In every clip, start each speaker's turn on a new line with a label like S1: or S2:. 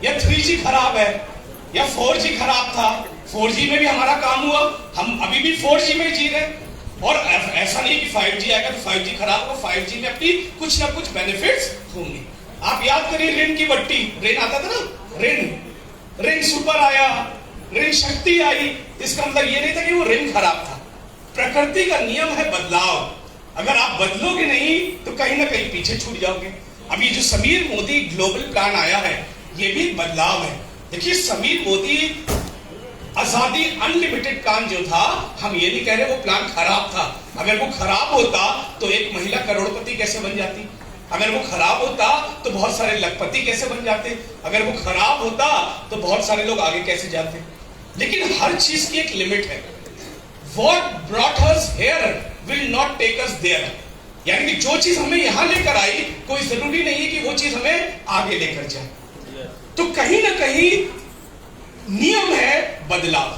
S1: या 3G खराब है या 4G खराब था। 4G में भी हमारा काम हुआ, हम अभी भी 4G में जी रहे हैं। और ऐसा नहीं कि 5G आएगा तो 5G खराब होगा, 5G में अपनी कुछ ना कुछ बेनिफिट्स होंगे। आप याद करिए ऋण की बट्टी, ऋण आता था ना, ऋण सुपर आया, ऋण शक्ति आई। इसका मतलब ये नहीं था कि वो ऋण खराब था। प्रकृति का नियम है बदलाव, अगर आप बदलोगे नहीं तो कहीं ना कहीं पीछे छूट जाओगे। अभी जो समीर मोदी ग्लोबल प्लान आया है, ये भी बदलाव है। देखिए समीर मोदी आजादी अनलिमिटेड प्लान जो था, हम ये नहीं कह रहे वो प्लान खराब था। अगर वो खराब होता तो एक महिला करोड़पति कैसे बन जाती, अगर वो खराब होता तो बहुत सारे लखपति कैसे बन जाते, अगर वो खराब होता तो बहुत सारे लोग आगे कैसे जाते। लेकिन हर चीज की एक लिमिट है। What brought us here will not take us there। यानी कि जो चीज हमें यहां लेकर आई, कोई जरूरी नहीं है कि वो चीज हमें आगे लेकर जाए। तो कहीं ना कहीं नियम है बदलाव।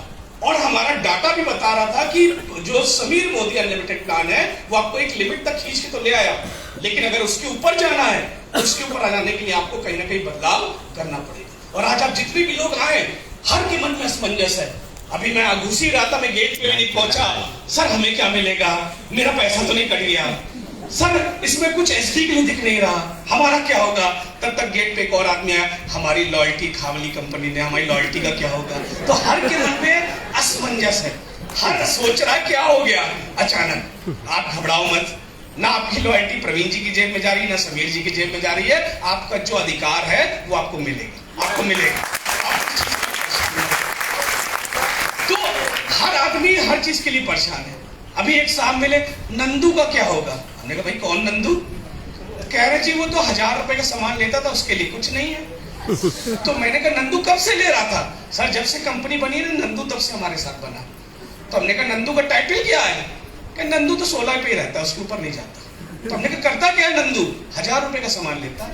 S1: और हमारा डाटा भी बता रहा था कि जो समीर मोदी अनलिमिटेड प्लान है वो आपको एक लिमिट तक खींच के तो ले आया, लेकिन अगर उसके ऊपर जाना है, उसके ऊपर आ जाने के लिए आपको कहीं ना कहीं बदलाव करना पड़ेगा। और आज आप जितने भी लोग आए, हर के मन में असमंजस है। अभी मैं घुसी रहा था, मैं गेट पे भी नहीं पहुंचा, सर हमें क्या मिलेगा, मेरा पैसा तो नहीं कट गया, सर इसमें कुछ एसडी क्यों दिख नहीं रहा, हमारा क्या होगा। तब तक गेट पे एक और आदमी आया, हमारी लॉयल्टी खावली कंपनी ने, हमारी लॉयल्टी का क्या होगा। तो हर के मन में असमंजस है, हर सोच रहा है क्या हो गया अचानक। आप घबराओ मत, ना आपकी लॉयल्टी प्रवीण जी की जेब में जा रही है, ना समीर जी की जेब में जा रही है। आपका जो अधिकार है वो आपको मिलेगा, आपको मिलेगा। तो हर आदमी हर चीज के लिए परेशान है। अभी एक साहब मिले, नंदू का क्या होगा। हमने कहा भाई कौन नंदू। कह रहे जी वो तो 1000 रुपए का सामान लेता था, उसके लिए कुछ नहीं है। तो मैंने कहा नंदू कब से ले रहा था। सर जब से कंपनी बनी है नंदू तब से हमारे साथ बना। तो हमने कहा नंदू का टाइटल क्या है। कि नंदू तो 16 पे ही रहता है, उसके ऊपर नहीं जाता। तो हमने कहा करता क्या है नंदू। 1000 रुपए का सामान लेता।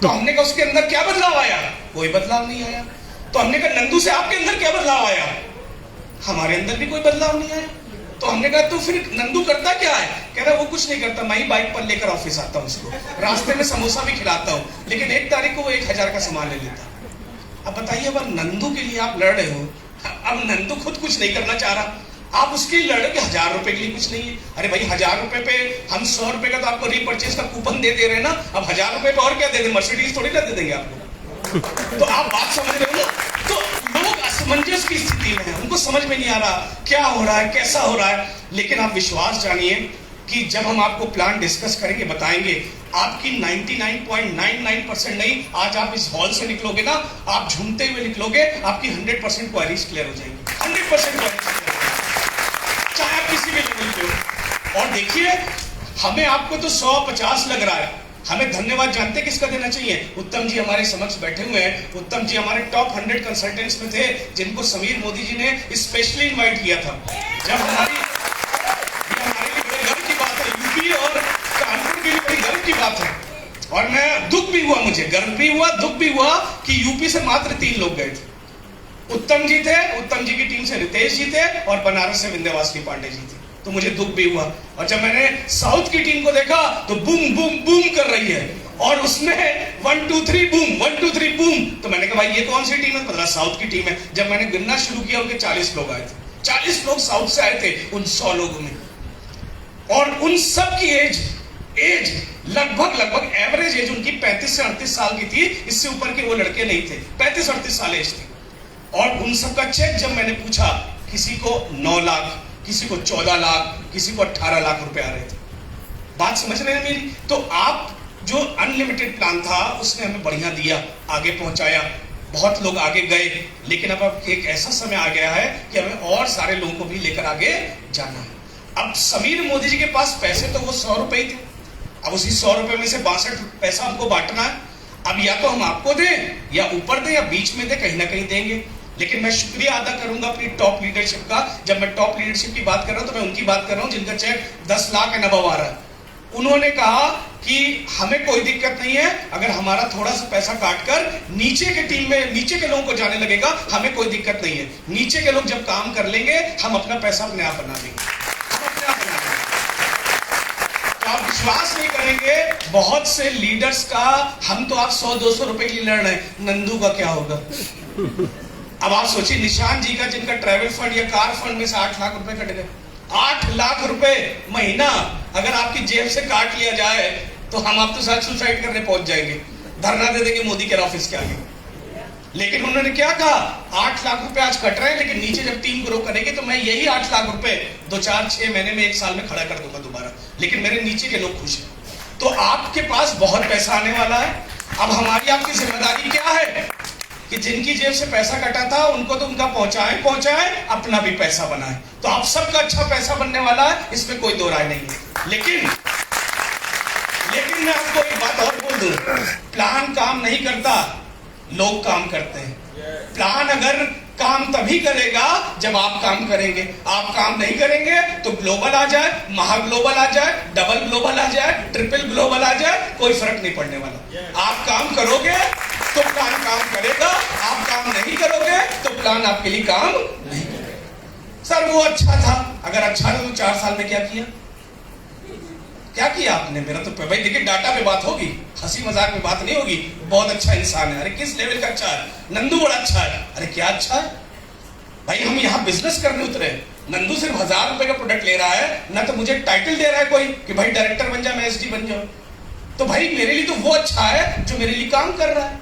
S1: तो हमने कहा उसके अंदर क्या बदलाव आया। कोई बदलाव नहीं आया। तो हमने कहा नंदू से आपके अंदर क्या बदलाव आया। हमारे अंदर भी कोई बदलाव नहीं आया। तो हमने कहा तो फिर नंदू करता क्या है। कह रहा वो कुछ नहीं करता, मैं ही बाइक पर लेकर ऑफिस आता हूँ, उसको रास्ते में समोसा भी खिलाता हूँ, लेकिन 1 तारीख को वो 1000 का सामान ले लेता। अब बताइए, अब नंदू के लिए आप लड़ रहे हो, अब नंदू खुद कुछ नहीं करना चाह रहा, आप उसके लिए लड़ रहे कि 1000 रुपए के लिए कुछ नहीं है। अरे भाई 1000 रुपए पे हम 100 रुपए का तो आपको रीपर्चेज का कूपन दे रहे हैं ना, अब 1000 रुपए पे और क्या दे दें, मर्सिडीज थोड़ी ना दे देंगे आपको। तो आप बात समझ रहे हो ना। तो लोग असमंजस की स्थिति में है, उनको समझ में नहीं आ रहा क्या हो रहा है, कैसा हो रहा है। लेकिन आप विश्वास जानिए कि जब हम आपको प्लान डिस्कस करेंगे, बताएंगे, आपकी 99.99% नहीं, आज आप इस हॉल से निकलोगे ना, आप झूमते हुए निकलोगे, आपकी 100% क्वेरीज क्लियर हो जाएंगी, 100% क्वेरीज, चाहे आप किसी भी लेवल पे हो। और देखिए हमें आपको तो 150 लग रहा है, हमें धन्यवाद जानते किसका देना चाहिए। उत्तम जी हमारे समक्ष बैठे हुए हैं। उत्तम जी हमारे टॉप 100 कंसल्टेंट्स में थे, जिनको समीर मोदी जी ने स्पेशली इनवाइट किया था। जब हमारे लिए बड़े गर्व की बात है, यूपी और कानपुर के लिए बड़ी गर्व की बात है। और मैं दुख भी हुआ, मुझे गर्व भी हुआ, दुख भी हुआ कि यूपी से मात्र 3 लोग गए थे। उत्तम जी थे, उत्तम जी की टीम से रितेश जी थे, और बनारस से विंध्यवासिनी पांडे जी थे। तो मुझे दुख भी हुआ। और जब मैंने साउथ की टीम को देखा तो बूम बूम बूम कर रही है, और उसमें 1 2 3 बूम, 1 2 3 बूम। तो मैंने कहा भाई ये कौन सी टीम है। पता साउथ की टीम है। जब मैंने गिनना शुरू किया, उनके 40 लोग आए थे, 40 लोग साउथ से आए थे उन 100 लोगों में। और उन सब की एज लगभग एवरेज एज उनकी 35 से 38 साल की थी, इससे ऊपर के वो लड़के नहीं थे, 35-38 साल एज थी। और उन सब का चेक जब मैंने पूछा, किसी को 9 लाख, किसी को 14 लाख, किसी को 18 लाख रुपए आ रहे थे। बात समझ रहे हैं मेरी। तो आप जो अनलिमिटेड प्लान था उसने हमें बढ़िया दिया, आगे पहुंचाया, बहुत लोग आगे गए। लेकिन अब एक ऐसा समय आ गया है कि हमें और सारे लोगों को भी लेकर आगे जाना है। अब समीर मोदी जी के पास पैसे तो वो 100 रुपए थे, अब उसी 100 रुपए में से 62 पैसा हमको बांटना है। अब या तो हम आपको दें, या ऊपर दें, या बीच में दें, कहीं ना कहीं देंगे। लेकिन मैं शुक्रिया अदा करूंगा अपनी टॉप लीडरशिप का। जब मैं टॉप लीडरशिप की बात कर रहा हूं तो मैं उनकी बात कर रहा हूं जिनका चेक 10 लाख एंड अबव आ रहा है। उन्होंने कहा कि हमें कोई दिक्कत नहीं है अगर हमारा थोड़ा सा पैसा काटकर नीचे के टीम में, नीचे के लोगों को जाने लगेगा, हमें कोई दिक्कत नहीं है। नीचे के लोग जब काम कर लेंगे, हम अपना पैसा अपने आप बना लेंगे, हम अपने आप बना लेंगे। तो आप विश्वास नहीं करेंगे, बहुत से लीडर्स का हम तो आप 100-200 रुपए के लिए लड़ रहे हैं, नंदू का क्या होगा? अब आप सोचिए निशान जी का, जिनका ट्रैवल फंड या कार फंड में से 8 लाख रुपए कट गए। 8 लाख रुपए महीना अगर आपकी जेब से काट लिया जाए तो हम आप तो साथ सुसाइड करने पहुंच जाएंगे, धरना दे देंगे मोदी के ऑफिस के आगे। लेकिन उन्होंने क्या कहा, 8 लाख रुपए आज कट रहे हैं, लेकिन नीचे जब टीम ग्रो करेगी तो मैं यही 8 लाख रुपए 2-4-6 महीने में 1 साल में खड़ा कर दूंगा दोबारा, लेकिन मेरे नीचे के लोग खुश हैं। तो आपके पास बहुत पैसा आने वाला है। अब हमारी आपकी जिम्मेदारी क्या है कि जिनकी जेब से पैसा कटा था उनको तो उनका पहुंचाए, अपना भी पैसा बनाए। तो आप सबका अच्छा पैसा बनने वाला है, इसमें कोई दो राय नहीं है। लेकिन मैं आपको एक बात और बोल दूं, प्लान काम नहीं करता, लोग काम करते हैं। प्लान अगर काम तभी करेगा जब आप काम करेंगे। आप काम नहीं करेंगे तो ग्लोबल आ जाए, महाग्लोबल आ जाए, डबल ग्लोबल आ जाए, ट्रिपल ग्लोबल आ जाए, कोई फर्क नहीं पड़ने वाला। आप काम करोगे तो प्लान काम करेगा, आप काम नहीं करोगे तो प्लान आपके लिए काम नहीं करेगा। सर वो अच्छा था, अगर अच्छा था तो 4 साल में क्या किया आपने? मेरा तो भाई देखिए डाटा पे बात होगी, हंसी मजाक में बात नहीं होगी। बहुत अच्छा इंसान है, अरे किस लेवल का अच्छा है? नंदू बड़ा अच्छा है। अरे क्या अच्छा है भाई, हम यहाँ बिजनेस करने उतरे। नंदू सिर्फ 1000 रुपए का प्रोडक्ट ले रहा है, ना तो मुझे टाइटल दे रहा है कोई कि भाई डायरेक्टर बन जा, मैं एसडी बन जाऊं। तो भाई मेरे लिए तो वो अच्छा है जो मेरे लिए काम कर रहा है।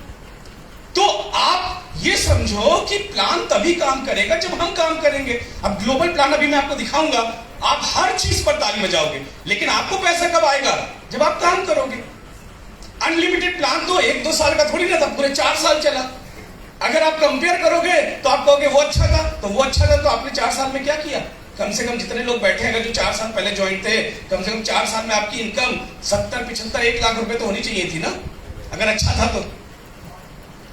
S1: तो आप ये समझो कि प्लान तभी काम करेगा जब हम काम करेंगे। अब ग्लोबल प्लान अभी मैं आपको दिखाऊंगा, आप हर चीज पर ताली बजाओगे, लेकिन आपको पैसा कब आएगा? जब आप काम करोगे। अनलिमिटेड प्लान तो 1-2 साल का थोड़ी ना था, पूरे 4 साल चला। अगर आप कंपेयर करोगे तो आप कहोगे वो अच्छा था, तो वो अच्छा था तो आपने 4 साल में क्या किया? कम से कम जितने लोग बैठे हैं, अगर जो 4 साल पहले ज्वाइन थे, कम से कम 4 साल में आपकी इनकम 70-75-1 लाख रुपए तो होनी चाहिए थी ना, अगर अच्छा था तो।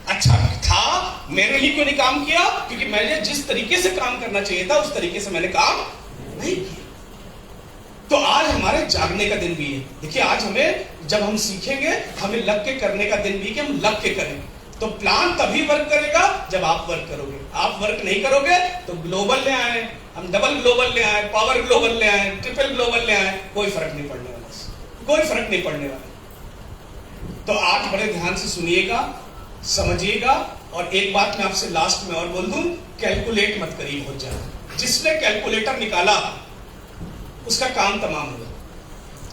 S1: अच्छा था, मेरे लिए क्यों नहीं काम किया? क्योंकि मैंने जिस तरीके से काम करना चाहिए था उस तरीके से मैंने काम नहीं किया। तो आज हमारे जागने का दिन भी है। देखिए आज हमें, जब हम सीखेंगे, हमें लग के करने का दिन भी कि हम लग के करें। तो प्लान तभी वर्क करेगा जब आप वर्क करोगे। आप वर्क नहीं करोगे तो ग्लोबल ले आए, हम डबल ग्लोबल ले आए, पावर ग्लोबल ले आए, ट्रिपल ग्लोबल ले आए, कोई फर्क नहीं पड़ने वाला, कोई फर्क नहीं पड़ने वाला। तो आज बड़े ध्यान से सुनिएगा, समझिएगा। और एक बात मैं आपसे लास्ट में और बोल दूं, कैलकुलेट मत करिए बहुत ज्यादा। जिसने कैलकुलेटर निकाला उसका काम तमाम हुआ।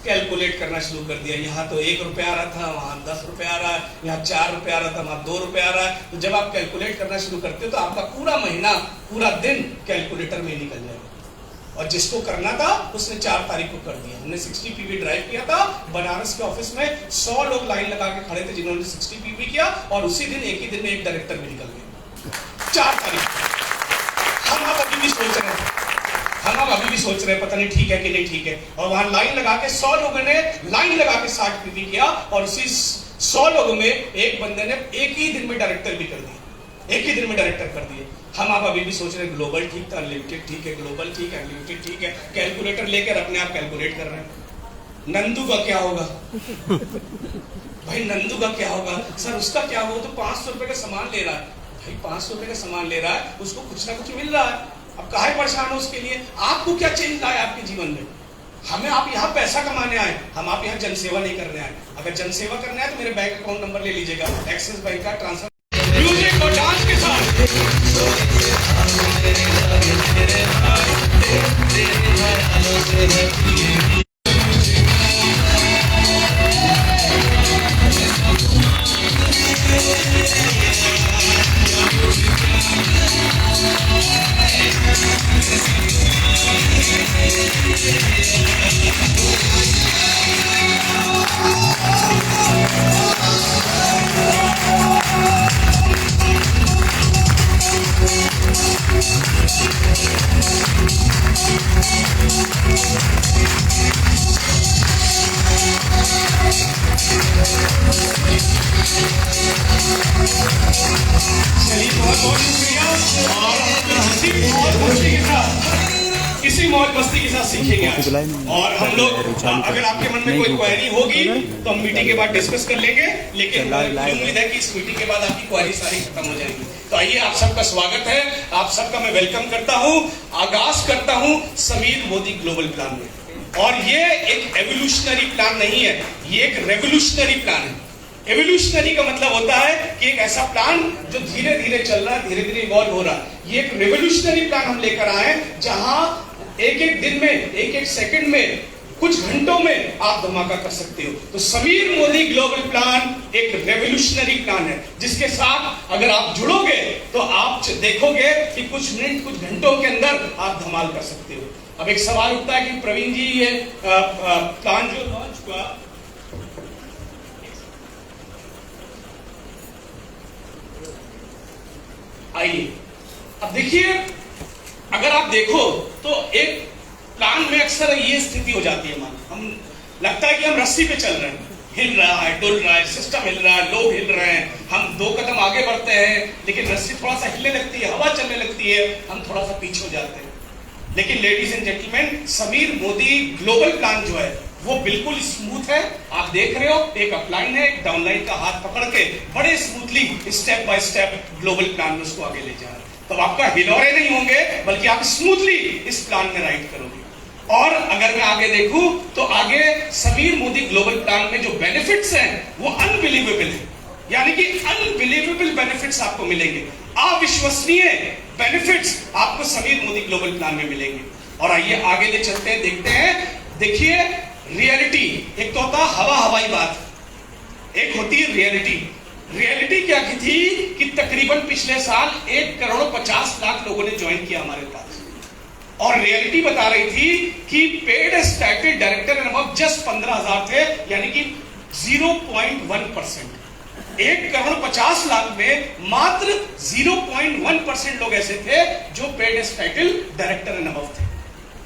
S1: कैलकुलेट करना शुरू कर दिया, यहाँ तो 1 रुपया आ रहा था, वहां 10 रुपया आ रहा है, यहाँ 4 रुपया आ रहा था, वहां 2 रुपया आ रहा है। तो जब आप कैलकुलेट करना शुरू करते हो तो आपका पूरा महीना, पूरा दिन कैलकुलेटर में निकल जाएगा। और जिसको करना था उसने 4 तारीख को कर दिया। हमने 60 पीवी ड्राइव किया था बनारस के ऑफिस में, 100 लोग लाइन लगा के खड़े थे जिन्होंने 60 पीवी किया, और उसी दिन एक ही दिन में एक डायरेक्टर भी निकल गया। 4 तारीख। हम आप अभी भी सोच रहे हैं, पता नहीं ठीक है कि नहीं ठीक है। और वहां लाइन लगा के 100 लोगों ने लाइन लगा के 60 पीवी किया, और उसी 100 लोगों में एक बंदे ने एक ही दिन में डायरेक्टर भी कर दिया, एक ही दिन में डायरेक्टर कर दिए। हम आप अभी भी सोच रहे हैं ग्लोबल ठीक था, अनलिमिटेड ठीक है, ग्लोबल ठीक है, अनलिमिटेड ठीक है, कैलकुलेटर लेकर अपने आप कैलकुलेट कर रहे हैं। नंदू का क्या होगा भाई? नंदू का क्या होगा? सर उसका क्या होगा? तो 500 रुपए का सामान ले रहा है भाई, 500 रुपए का सामान ले रहा है, उसको कुछ ना कुछ मिल रहा है। अब काहे परेशान हो उसके लिए? आपको क्या चेंज आया आपके जीवन में? हमें आप यहाँ पैसा कमाने आए, हम आप यहाँ जनसेवा नहीं करने आए। अगर जनसेवा करने आए तो मेरे बैंक अकाउंट नंबर ले लीजिएगा, एक्सिस बैंक का ट्रांसफर। म्यूजिक और डांस के साथ इसी मौज मस्ती के साथ सीखेंगे। और हम लोग, अगर आपके मन में कोई क्वेरी होगी तो हम मीटिंग के बाद डिस्कस कर लेंगे, लेकिन उम्मीद है कि इस मीटिंग के बाद आपकी क्वेरी सारी खत्म हो जाएगी। तो आइए, आप सबका स्वागत है, आप सबका मैं वेलकम करता हूं, आगाज करता हूं समीर मोदी ग्लोबल प्लान में। और ये एक एवोल्यूशनरी प्लान नहीं है, ये एक रेवोल्यूशनरी प्लान है। एवोल्यूशनरी का मतलब होता है कि एक ऐसा प्लान जो धीरे धीरे चल रहा है, धीरे धीरे इवॉल्व हो रहा है। ये एक रेवोल्यूशनरी प्लान हम लेकर आए जहां एक एक दिन में, एक एक सेकंड में, कुछ घंटों में आप धमाका कर सकते हो। तो समीर मोदी ग्लोबल प्लान एक रेवोल्यूशनरी प्लान है जिसके साथ अगर आप जुड़ोगे तो आप देखोगे कि कुछ मिनट, कुछ घंटों के अंदर आप धमाल कर सकते हो। अब एक सवाल उठता है कि प्रवीण जी, ये प्लान जो लॉन्च हुआ, आइए अब देखिए, अगर आप देखो तो एक प्लान में अक्सर ये स्थिति हो जाती है, हम लगता है कि हम रस्सी पे चल रहे हैं, हिल रहा है, डुल रहा है, सिस्टम हिल रहा है, लोग हिल रहे हैं, हम 2 कदम आगे बढ़ते हैं लेकिन रस्सी थोड़ा सा हिलने लगती है, हवा चलने लगती है, हम थोड़ा सा पीछे हो जाते हैं। लेकिन ladies and gentleman, Sameer Modi global plan जो है वो बिल्कुल स्मूथ है। आप देख रहे हो, एक अपलाइन है, एक डाउनलाइन का हाथ पकड़ के बड़े smoothly step by step global plan में उसको आगे ले जा रहे हैं। तब आपका हिलौरे नहीं होंगे बल्कि आप स्मूथली इस प्लान में राइड करोगे। और अगर मैं आगे देखूं तो आगे समीर मोदी ग्लोबल प्लान में जो बेनिफिट्स हैं वो अनबिलीवेबल है, यानी कि अनबिलीवेबल बेनिफिट्स आपको मिलेंगे, अविश्वसनीय बेनिफिट्स आपको समीर मोदी ग्लोबल प्लान में मिलेंगे। और आइए आगे ले चलते हैं, देखते हैं। देखिए, रियलिटी एक तो होता हवा हवाई बात, एक होती है रियलिटी। रियलिटी क्या की थी कि तकरीबन पिछले साल 1,50,00,000 लोगों ने ज्वाइन किया हमारे पास, और रियलिटी बता रही थी कि paid stipend director and above just 15,000 थे, यानी कि 0.1%। 1,50,00,000 में मात्र 0.1% लोग ऐसे थे जो paid title director and above थे।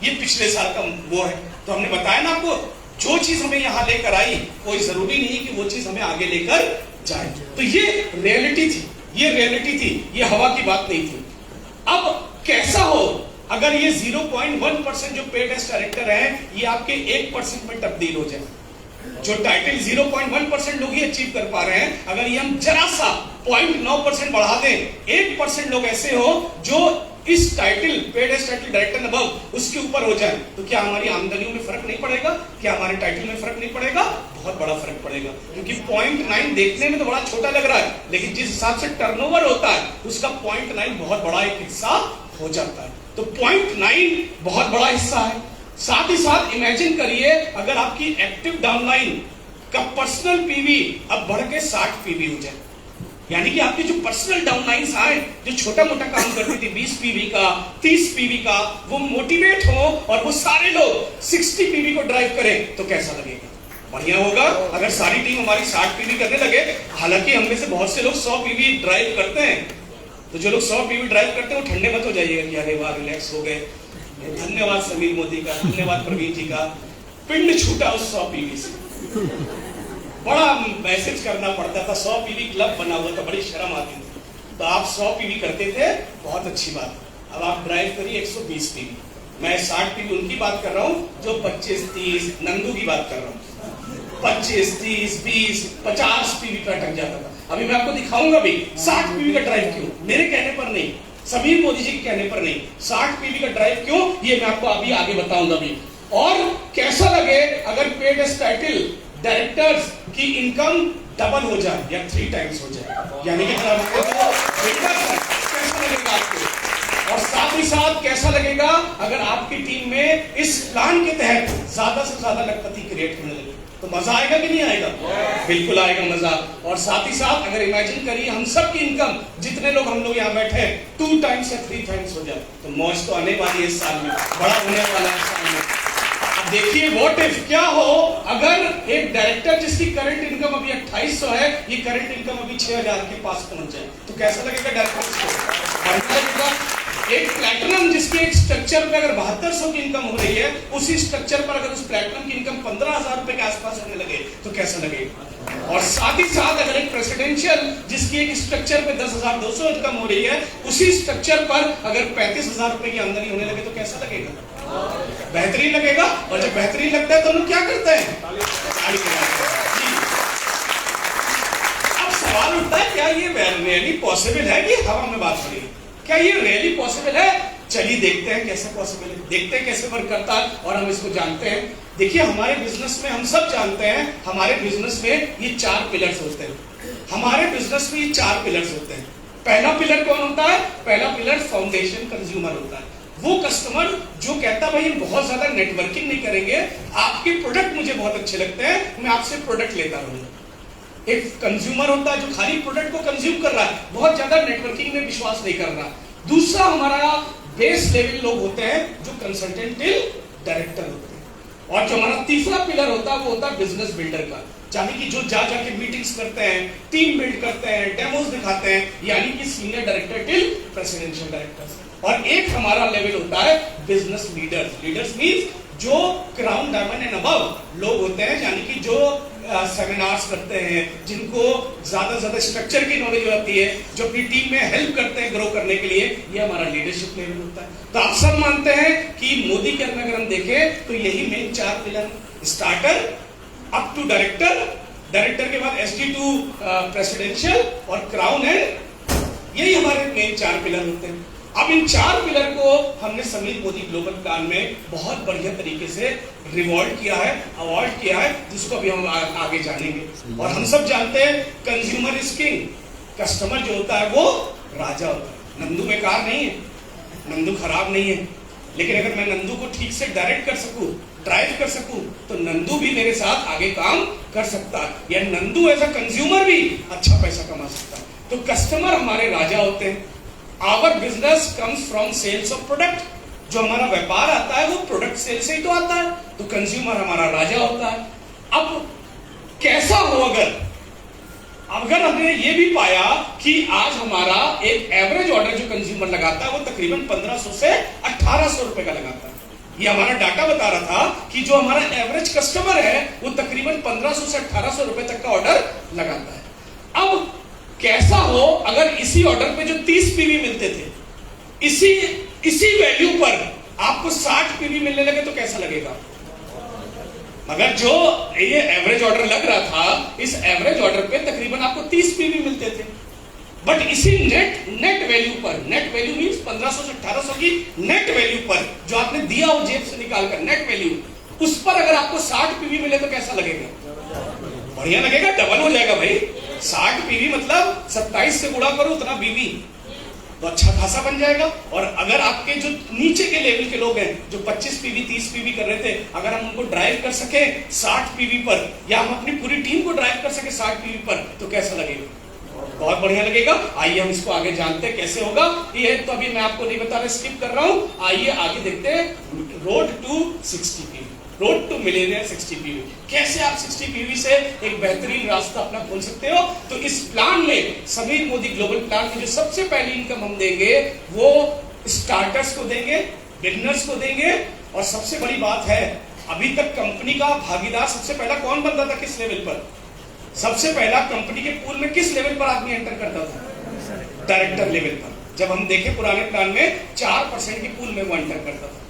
S1: ये पिछले साल का वो है। तो हमने बताया ना आपको, जो चीज हमें यहां लेकर आई कोई जरूरी नहीं कि वो चीज हमें आगे लेकर जाए। तो ये रियलिटी थी, ये रियलिटी थी, ये हवा की बात नहीं थी। अब कैसा हो अगर ये 0.1% जो पेड डायरेक्टर है ये आपके 1% में तब्दील हो जाए। जो टाइटल 0.1% लोग ही अचीव कर पा रहे हैं, अगर ये हम जरा सा 0.9% बढ़ा दें, 1% लोग ऐसे हो जो इस title paid title director above उसके ऊपर हो जाए, तो क्या हमारी आमदनियों में फर्क नहीं पड़ेगा? क्या हमारे टाइटल में फर्क नहीं पड़ेगा? बहुत बड़ा फर्क पड़ेगा। क्योंकि 0.9 देखने में तो बड़ा छोटा लग रहा है, लेकिन जिस हिसाब से टर्नओवर होता है उसका 0.9 बहुत बड़ा एक हिस्सा हो जाता है। तो 0.9 बहुत बड़ा हिस्सा है। साथ ही साथ इमेजिन करिए अगर आपकी एक्टिव डाउनलाइन का पर्सनल पीवी अब बढ़ के 60 पीवी हो जाए, यानी कि आपकी जो पर्सनल डाउनलाइंस आए, जो छोटा मोटा काम करती थी 20 पीवी का, 30 पीवी का, वो मोटिवेट हो और वो सारे लोग 60 पीवी को ड्राइव करें, तो कैसा लगेगा? बढ़िया होगा। अगर सारी टीम हमारी 60 पीवी करने लगे, हालांकि हम में से बहुत से लोग 100 पीवी ड्राइव करते हैं, तो जो लोग 100 पीवी ड्राइव करते हैं वो ठंडे मत हो जाइएगा कि अरे वाह रिलैक्स हो गए। धन्यवाद समीर मोदी का, धन्यवाद प्रवीण जी का, पिंड छूटा उस 100 पीवी से। बड़ा मैसेज करना पड़ता था, 100 पीवी क्लब बना हुआ था, बड़ी शर्म आती थी। तो आप 100 पीवी करते थे, बहुत अच्छी बात। अब आप ड्राइव करिए 120 पीवी। मैं 60 पीवी उनकी बात कर रहा हूँ जो 25-30 नंदू की बात कर रहा हूँ, 25-30 20 50 पीवी पर अटक जाता था। अभी मैं आपको दिखाऊंगा भी 60 पीवी का ड्राइव क्यों, मेरे कहने पर नहीं, समीर मोदी जी के कहने पर नहीं, 60 पीवी का ड्राइव क्यों, ये मैं आपको अभी आगे बताऊंगा भी। और कैसा लगे अगर पेड टाइटल डायरेक्टर्स की इनकम डबल हो जाए या 3 टाइम्स हो जाए, यानी कि कैसा लगेगा आपको? और साथ ही साथ कैसा लगेगा अगर आपकी टीम में इस प्लान के तहत ज्यादा से ज्यादा लखपति क्रिएट होने लगे, तो मजा आएगा कि नहीं आएगा? बिल्कुल आएगा मजा। और साथ ही साथ अगर इमेजिन करिए हम सब की इनकम, जितने लोग हम लोग यहाँ बैठे हैं, 2 टाइम्स या 3 टाइम्स हो जाए, तो मौज तो आने वाली है इस साल में, बड़ा होने वाला है इस साल में। देखिए व्हाट इफ, क्या हो अगर एक डायरेक्टर जिसकी करंट इनकम अभी 2800 है, ये करंट इनकम अभी 6000 के पास पहुंच जाए, तो कैसा लगेगा डायरेक्टर को? एक प्लैटिनम जिसकी एक स्ट्रक्चर पे अगर 7200 की इनकम हो रही है, उसी स्ट्रक्चर पर अगर उस प्लैटिनम की इनकम 15,000 रुपए के आसपास होने लगे, तो कैसा लगेगा? और साथ ही साथ अगर एक प्रेसिडेंशियल जिसकी एक स्ट्रक्चर पे 10,200 इनकम हो रही है, उसी स्ट्रक्चर पर अगर 35,000 रुपए की आमदनी होने लगे, तो कैसा लगेगा? बेहतरीन लगेगा। और जब बेहतरीन लगता है तो लोग क्या करते हैं? अब सवाल उठता है क्या ये रियली पॉसिबल है कि हवा में बात हो रही है? क्या ये रियली पॉसिबल है चलिए देखते हैं कैसे पॉसिबल है, देखते हैं कैसे वर्क करता है और हम इसको जानते हैं। देखिए हमारे बिजनेस में हम सब जानते हैं, हमारे बिजनेस में ये 4 पिलर्स होते हैं। हमारे बिजनेस में ये 4 पिलर्स होते हैं। पहला पिलर कौन होता है? पहला पिलर फाउंडेशन कंज्यूमर होता है। वो कस्टमर जो कहता है भाई हम बहुत ज्यादा नेटवर्किंग नहीं करेंगे, आपके प्रोडक्ट मुझे बहुत अच्छे लगते हैं, मैं आपसे प्रोडक्ट लेता रहूंगा। एक कंज्यूमर होता है जो खाली प्रोडक्ट को कंज्यूम कर रहा है, बहुत ज्यादा नेटवर्किंग में विश्वास नहीं कर रहा। दूसरा हमारा बेस लेवल लोग होते हैं जो कंसल्टेंट टिल डायरेक्टर होते हैं। और जो हमारा तीसरा पिलर होता है वो होता है बिजनेस बिल्डर का, यानी कि जो जाके मीटिंग्स करते हैं, टीम बिल्ड करते हैं, डेमोस दिखाते हैं, यानी कि senior director till presidential director. और एक हमारा लेवल होता है बिजनेस लीडर्स। लीडर्स मींस जो क्राउन डायमंड एंड अबव लोग होते हैं, यानी कि जो सेमिनार्स करते हैं, जिनको ज्यादा से ज्यादा स्ट्रक्चर की नॉलेज होती है, जो अपनी टीम में हेल्प करते हैं ग्रो करने के लिए, ये हमारा लीडरशिप लेवल होता है। तो आप सब मानते हैं कि मोदी के अंदर अगर हम देखें तो यही main 4 pillar, starter up to director, director के बाद SD टू प्रेसिडेंशियल और क्राउन एंड, यही हमारे मेन 4 पिलर होते हैं। अब इन 4 पिलर को हमने समीर मोदी ग्लोबल प्लान में बहुत बढ़िया तरीके से रिवॉर्ड किया है, अवार्ड किया है, जिसको अभी हम आगे जानेंगे। और हम सब जानते हैं कंज्यूमर इज किंग, कस्टमर जो होता है वो राजा होता है। नंदू बेकार नहीं है, नंदू खराब नहीं है, लेकिन अगर मैं नंदू को ठीक से डायरेक्ट कर सकूं, ड्राइव कर सकूं, तो नंदू भी मेरे साथ आगे काम कर सकता है, या नंदू एज अ कंज्यूमर भी अच्छा पैसा कमा सकता है। तो कस्टमर हमारे राजा होते हैं। Our business comes from sales of product, जो हमारा व्यापार आता है वो प्रोडक्ट सेल से ही तो आता है। तो कंज्यूमर हमारा राजा होता है। अब कैसा हो अगर हमने ये भी पाया कि आज हमारा एक एवरेज ऑर्डर जो कंज्यूमर लगाता है वो तकरीबन 1500 से 1800 रुपए का लगाता है। ये हमारा डाटा बता रहा था कि जो हमारा एवरेज कस्टमर है वो तकरीबन 1500 से 1800 रुपए तक का ऑर्डर लगाता है। अब कैसा हो अगर इसी ऑर्डर पे जो 30 पीवी मिलते थे, इसी वैल्यू पर आपको 60 पीवी मिलने लगे तो कैसा लगेगा? मगर जो ये एवरेज ऑर्डर लग रहा था, इस एवरेज ऑर्डर पे तकरीबन आपको 30 पीवी मिलते थे, बट इसी नेट वैल्यू पर, नेट वैल्यू मींस 1500 से 1800 की नेट वैल्यू पर जो आपने दिया हो जेब से निकाल कर, नेट वैल्यू, उस पर अगर आपको 60 पीवी मिले तो कैसा लगेगा? बढ़िया लगेगा, डबल हो जाएगा भाई। 60 पीवी मतलब 27 से गुणा करो उतना बीवी, तो अच्छा खासा बन जाएगा। और अगर आपके जो नीचे के लेवल के लोग हैं जो 25 पीवी 30 पीवी कर रहे थे, अगर हम उनको ड्राइव कर सके 60 पीवी पर, या हम अपनी पूरी टीम को ड्राइव कर सके 60 पीवी पर, तो कैसा लगेगा? बहुत बढ़िया लगेगा। आइए हम इसको आगे जानते हैं कैसे होगा। ये तो अभी मैं आपको नहीं बता रहा, स्किप कर रहा हूं। आइए आगे देखते हैं road to 60 PV, road to millionaire 60 PV. कैसे आप 60 पीवी से एक बेहतरीन रास्ता अपना खोल सकते हो? तो इस प्लान में, समीर मोदी ग्लोबल प्लान में, जो सबसे पहली इनकम हम देंगे वो स्टार्टर्स को देंगे, बिगिनर्स को देंगे। और सबसे बड़ी बात है, अभी तक कंपनी का भागीदार सबसे पहला कौन बनता था? किस लेवल पर? सबसे पहला कंपनी के पूल में किस लेवल पर आदमी एंटर करता था? डायरेक्टर लेवल पर। जब हम देखें पुराने प्लान में 4% की पूल में वो एंटर करता था।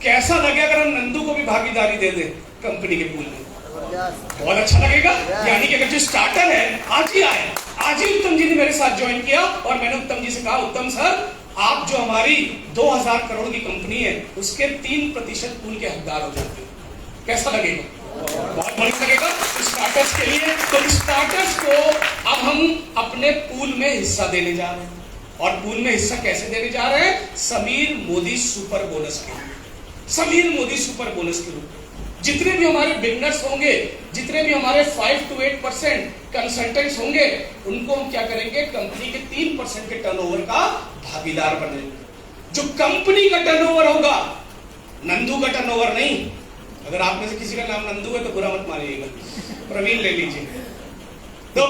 S1: कैसा लगे अगर हम नंदू को भी भागीदारी दे दें कंपनी के पूल में? बहुत अच्छा लगेगा। यानी कि अगर जो स्टार्टर है आज ही आए, आज ही उत्तम जी ने मेरे साथ ज्वाइन किया और मैंने उत्तम जी से कहा, उत्तम सर आप जो हमारी 2000 करोड़ की कंपनी है उसके 3% पूल के हकदार हो जाते हैं, कैसा लगेगा? बहुत बढ़िया लगेगा स्टार्टर्स के लिए। तो स्टार्टर्स को अब हम अपने पूल में हिस्सा देने जा रहे हैं। और पूल में हिस्सा कैसे देने जा रहे हैं? समीर मोदी सुपर बोनस के, समीर मोदी सुपर बोनस के रूप में। जितने भी हमारे बिगनर्स होंगे, जितने भी हमारे 5 to 8% कंसल्टेंट्स होंगे, उनको हम क्या करेंगे? कंपनी के 3% के टर्नओवर का भागीदार बनेंगे। जो कंपनी का टर्नओवर होगा, नंदू का टर्नओवर नहीं। अगर आप में से किसी का नाम नंदू है तो बुरा मत मानिएगा, प्रवीण ले लीजिए। तो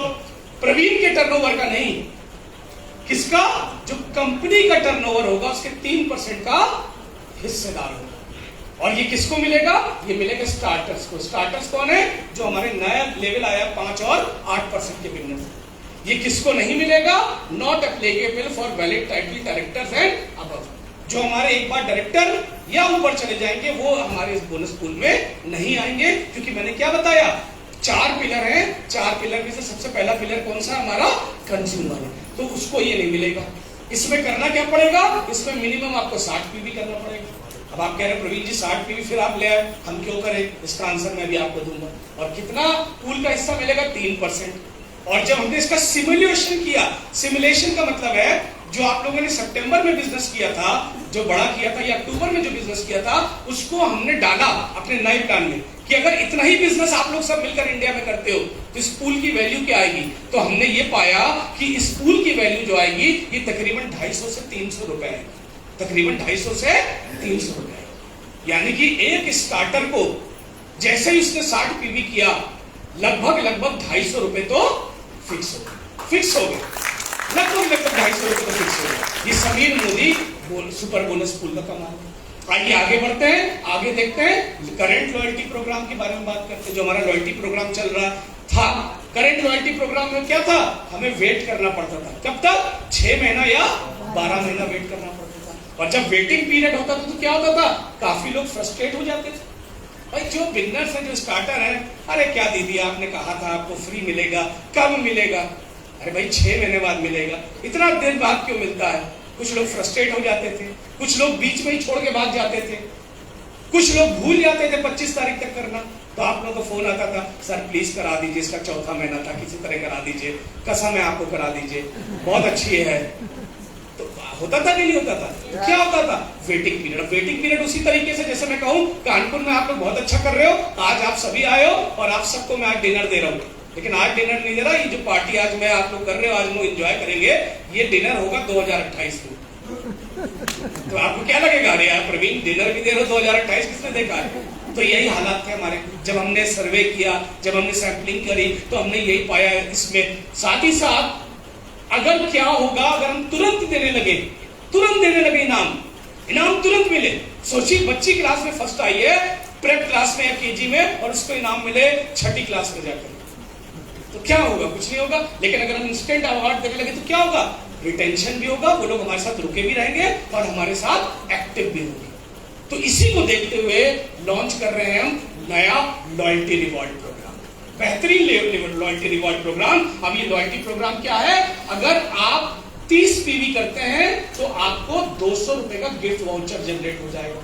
S1: प्रवीण के टर्नओवर का नहीं, किसका? जो कंपनी का टर्नओवर होगा उसके 3% का हिस्सेदार होगा। और ये किसको मिलेगा? ये मिलेगा स्टार्टर्स को। स्टार्टर्स कौन है? जो हमारे नया लेवल आया 5 और 8% के बिजनेस। ये किसको नहीं मिलेगा? Not applicable for valid title directors and above. जो हमारे एक बार डायरेक्टर या ऊपर चले जाएंगे वो हमारे इस बोनस पूल में नहीं आएंगे, क्योंकि मैंने क्या बताया, 4 पिलर हैं। 4 पिलर में से सबसे पहला पिलर कौन सा? हमारा कंज्यूमर है, तो उसको ये नहीं मिलेगा। इसमें करना क्या पड़ेगा, इसमें मिनिमम आपको 60 पीवी करना पड़ेगा। अब आप कह रहे हैं प्रवीण जी 60 पीवी फिर आप ले आए, हम क्यों करें, इसका आंसर मैं भी आपको दूंगा। और कितना पूल का हिस्सा मिलेगा, 3%। और जब हमने इसका सिमुलेशन किया, सिमुलेशन का मतलब है जो आप लोगों ने सितंबर में बिजनेस किया था, जो बड़ा किया था, या अक्टूबर में जो बिजनेस किया था, उसको हमने डाला अपने नए प्लान में कि अगर इतना ही बिजनेस आप लोग सब मिलकर इंडिया में करते हो तो इस पूल की वैल्यू क्या आएगी। तो हमने ये पाया कि इस पूल की वैल्यू जो आएगी ये तकरीबन 250 से 300 रुपए है, तकरीबन 250 से 300 रुपए। यानी कि एक स्टार्टर को जैसे ही उसने 60 पीवी किया, लगभग 250 रुपए तो फिक्स हो गए, लगभग 250 रुपए तो फिक्स हो गए। ये Sameer Modi super bonus pool का कमाल है। आइए आगे बढ़ते हैं, आगे देखते हैं करंट लॉयल्टी प्रोग्राम के बारे में बात करते हैं। जो हमारा लॉयल्टी प्रोग्राम चल रहा था, करंट लॉयल्टी प्रोग्राम में क्या था, हमें वेट करना पड़ता था, कब तक, 6 महीना या 12 महीना वेट करना पड़ता था। और जब वेटिंग पीरियड होता था तो क्या होता था, काफी लोग फ्रस्ट्रेट हो जाते थे। भाई जो बिगनर्स है, जो स्टार्टर है, अरे क्या दीदी आपने कहा था आपको फ्री मिलेगा, कब मिलेगा, अरे भाई 6 महीने बाद मिलेगा, इतना देर बाद क्यों मिलता है। कुछ लोग फ्रस्ट्रेट हो जाते थे, कुछ लोग बीच में ही छोड़ के भाग जाते थे, कुछ लोग भूल जाते थे 25 तारीख तक करना। तो आप लोगों को फोन आता था, सर प्लीज करा दीजिए, इसका 4था महीना था, किसी तरह करा दीजिए, कसम है आपको करा दीजिए, बहुत अच्छी है। तो होता था कि नहीं होता था, क्या होता था, वेटिंग पीरियड। वेटिंग पीरियड उसी तरीके से जैसे मैं कहूं कानपुर में आप लोग बहुत अच्छा कर रहे हो, आज आप सभी आए हो और आप सबको मैं आज डिनर दे रहा हूं, लेकिन आज डिनर नहीं दे रहा, ये जो पार्टी आज मैं आप लोग कर रहे हो, आज लोग एंजॉय करेंगे, ये डिनर होगा 2028 में। तो आपको क्या लगेगा, अरे यार प्रवीण डिनर भी दे रहे हो 2028, किसने देखा है। तो यही हालात थे हमारे। जब हमने सर्वे किया, जब हमने सैंपलिंग करी, तो हमने यही पाया इसमें। साथ ही साथ अगर क्या होगा, अगर हम तुरंत देने लगे इनाम तुरंत मिले। सोचिए बच्ची क्लास में फर्स्ट आई है, प्रेप क्लास में या केजी में, और उसको इनाम मिले 6ठी क्लास में जाकर, तो क्या होगा, कुछ नहीं होगा। लेकिन अगर हम इंस्टेंट अवार्ड देने लगे तो क्या होगा, रिटेंशन भी होगा, वो लोग हमारे साथ रुके भी रहेंगे और हमारे साथ एक्टिव भी होंगे। तो इसी को देखते हुए लॉन्च कर रहे हैं हम नया लॉयल्टी रिवॉर्ड प्रोग्राम, बेहतरीन लॉयल्टी रिवॉर्ड प्रोग्राम। अब ये लॉयल्टी प्रोग्राम क्या है, अगर आप 30 पीवी करते हैं तो आपको 200 रुपए का गिफ्ट वाउचर जनरेट हो जाएगा।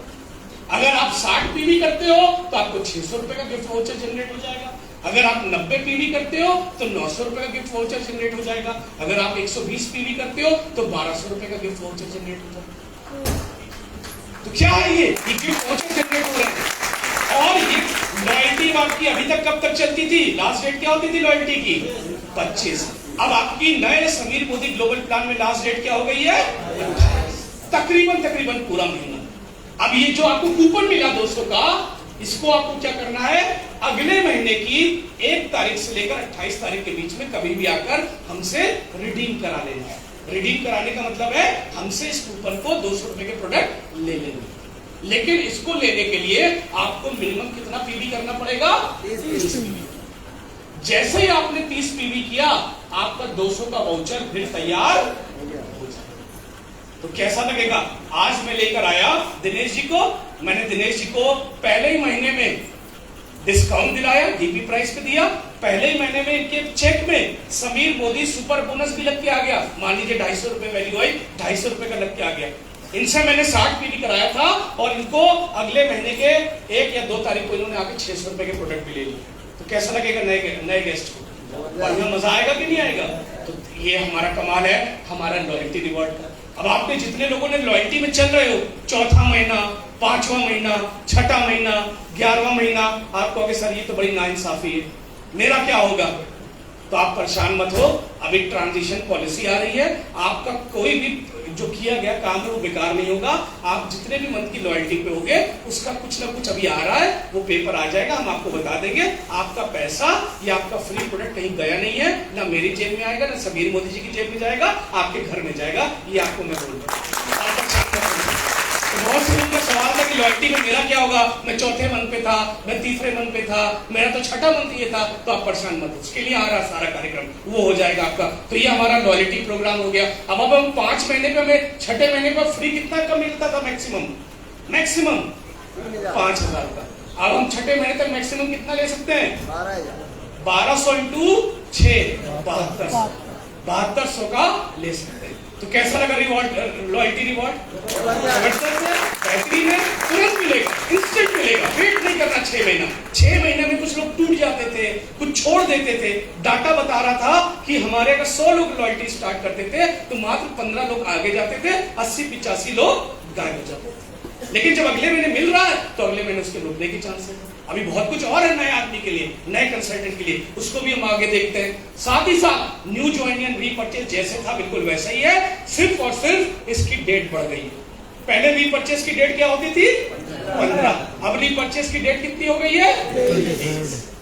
S1: अगर आप 60 पीवी करते हो तो आपको 600 रुपए का गिफ्ट वाउचर जनरेट हो जाएगा। अगर आप 90 पीवी करते हो तो 900 रुपए का गिफ्ट वाउचर जनरेट हो जाएगा। अगर आप 120 पीवी करते हो तो 1200 रुपए का गिफ्ट वाउचर जनरेट हो जाएगा। तो क्या है ये गिफ्ट वाउचर जनरेट हो रहा है। और ये लॉयल्टी आपकी अभी तक कब तक चलती थी, लास्ट डेट क्या होती थी लॉयल्टी की, 25। अब आपकी नए समीर मोदी ग्लोबल प्लान में लास्ट डेट क्या हो गई है, तकरीबन पूरा महीना। अब ये जो आपको कूपन मिला 200 का, इसको आपको क्या करना है, अगले महीने की 1 तारीख से लेकर 28 तारीख के बीच में कभी भी आकर हमसे रिडीम करा लेना है। रिडीम कराने का मतलब है हमसे इस कूपन को 200 रुपए के प्रोडक्ट ले लेंगे। लेकिन इसको लेने के लिए आपको मिनिमम कितना पीवी करना पड़ेगा, 30 पीवी। जैसे ही आपने 30 पीवी किया, आपका 200 का वाउचर फिर तैयार हो जाए। तो कैसा लगेगा, आज मैं लेकर आया दिनेश जी को, मैंने दिनेश जी को पहले ही महीने में डिस्काउंट दिलाया, डीपी प्राइस पे दिया, पहले ही महीने में इनके चेक में समीर मोदी सुपर बोनस भी लग के आ गया। मान लीजिए 250 रुपए वैल्यू आई, 250 रुपए का लग के आ गया। इनसे मैंने 60 पीवी कराया था और इनको अगले महीने के 1 या 2 तारीख को इन्होंने आके 600 रुपए के प्रोडक्ट भी ले लिए। तो कैसा लगेगा नए गेस्ट को, बढ़िया मजा आएगा कि नहीं आएगा। तो ये हमारा कमाल है, हमारा लॉयल्टी रिवॉर्ड का। अब आपने जितने लोगों ने लॉयल्टी में चल रहे हो, 4था महीना, 5वां महीना, 6ठा महीना, 11वां महीना, आपको आगे सर ये तो बड़ी नाइंसाफी है, मेरा क्या होगा, तो आप परेशान मत हो। अब एक ट्रांजिशन पॉलिसी आ रही है, आपका कोई भी जो किया गया काम है वो बेकार नहीं होगा। आप जितने भी मंथ की लॉयल्टी पे होगे उसका कुछ ना कुछ अभी आ रहा है, वो पेपर आ जाएगा, हम आपको बता देंगे। आपका पैसा या आपका फ्री प्रोडक्ट कहीं गया नहीं है, ना मेरी जेब में आएगा, ना समीर मोदी जी की जेब में जाएगा, आपके घर में जाएगा, ये आपको मैं बोल रहा हूँ। बहुत से लोगों का सवाल था कि लॉयल्टी में मेरा क्या होगा, मैं 4थे मंथ पे था, मैं 3रे मंथ पे था, मेरा तो 6ठा मंथ ये था। तो आप परेशान मत हो, उसके लिए आ रहा सारा कार्यक्रम, वो हो जाएगा आपका। तो ये हमारा लॉयल्टी प्रोग्राम हो गया। अब हम 5 महीने पे, हमें 6ठे महीने पर फ्री कितना का मिलता था, मैक्सिमम 5000 का। अब हम 6ठे महीने तक मैक्सिमम कितना ले सकते हैं, 1200 × 6 7200। 7200 का ले सकते हैं। तो कैसा लगा रिवॉर्ड, लॉयल्टी रिवॉर्ड? बेहतरीन है, तुरंत मिलेगा, इंस्टेंट मिलेगा, वेट नहीं करना 6 महीना। 6 महीने में कुछ लोग टूट जाते थे, कुछ छोड़ देते थे। डाटा बता रहा था कि हमारे अगर 100 लोग लॉयल्टी स्टार्ट करते थे तो मात्र 15 लोग आगे जाते थे, 80-85 लोग गायब हो जाते थे। लेकिन जब अगले महीने मिल रहा है तो अगले महीने उसके रुकने की चांस है। अभी बहुत कुछ और है नए आदमी के लिए, नए कंसल्टेंट के लिए, उसको भी हम आगे देखते हैं। साथ ही साथ न्यू ज्वाइन एंड रीपरचेज जैसे था बिल्कुल वैसा ही है, सिर्फ और सिर्फ इसकी डेट बढ़ गई है। पहले रीपरचेज की डेट क्या होती थी? 15। अब रीपरचेज की डेट कितनी हो गई है?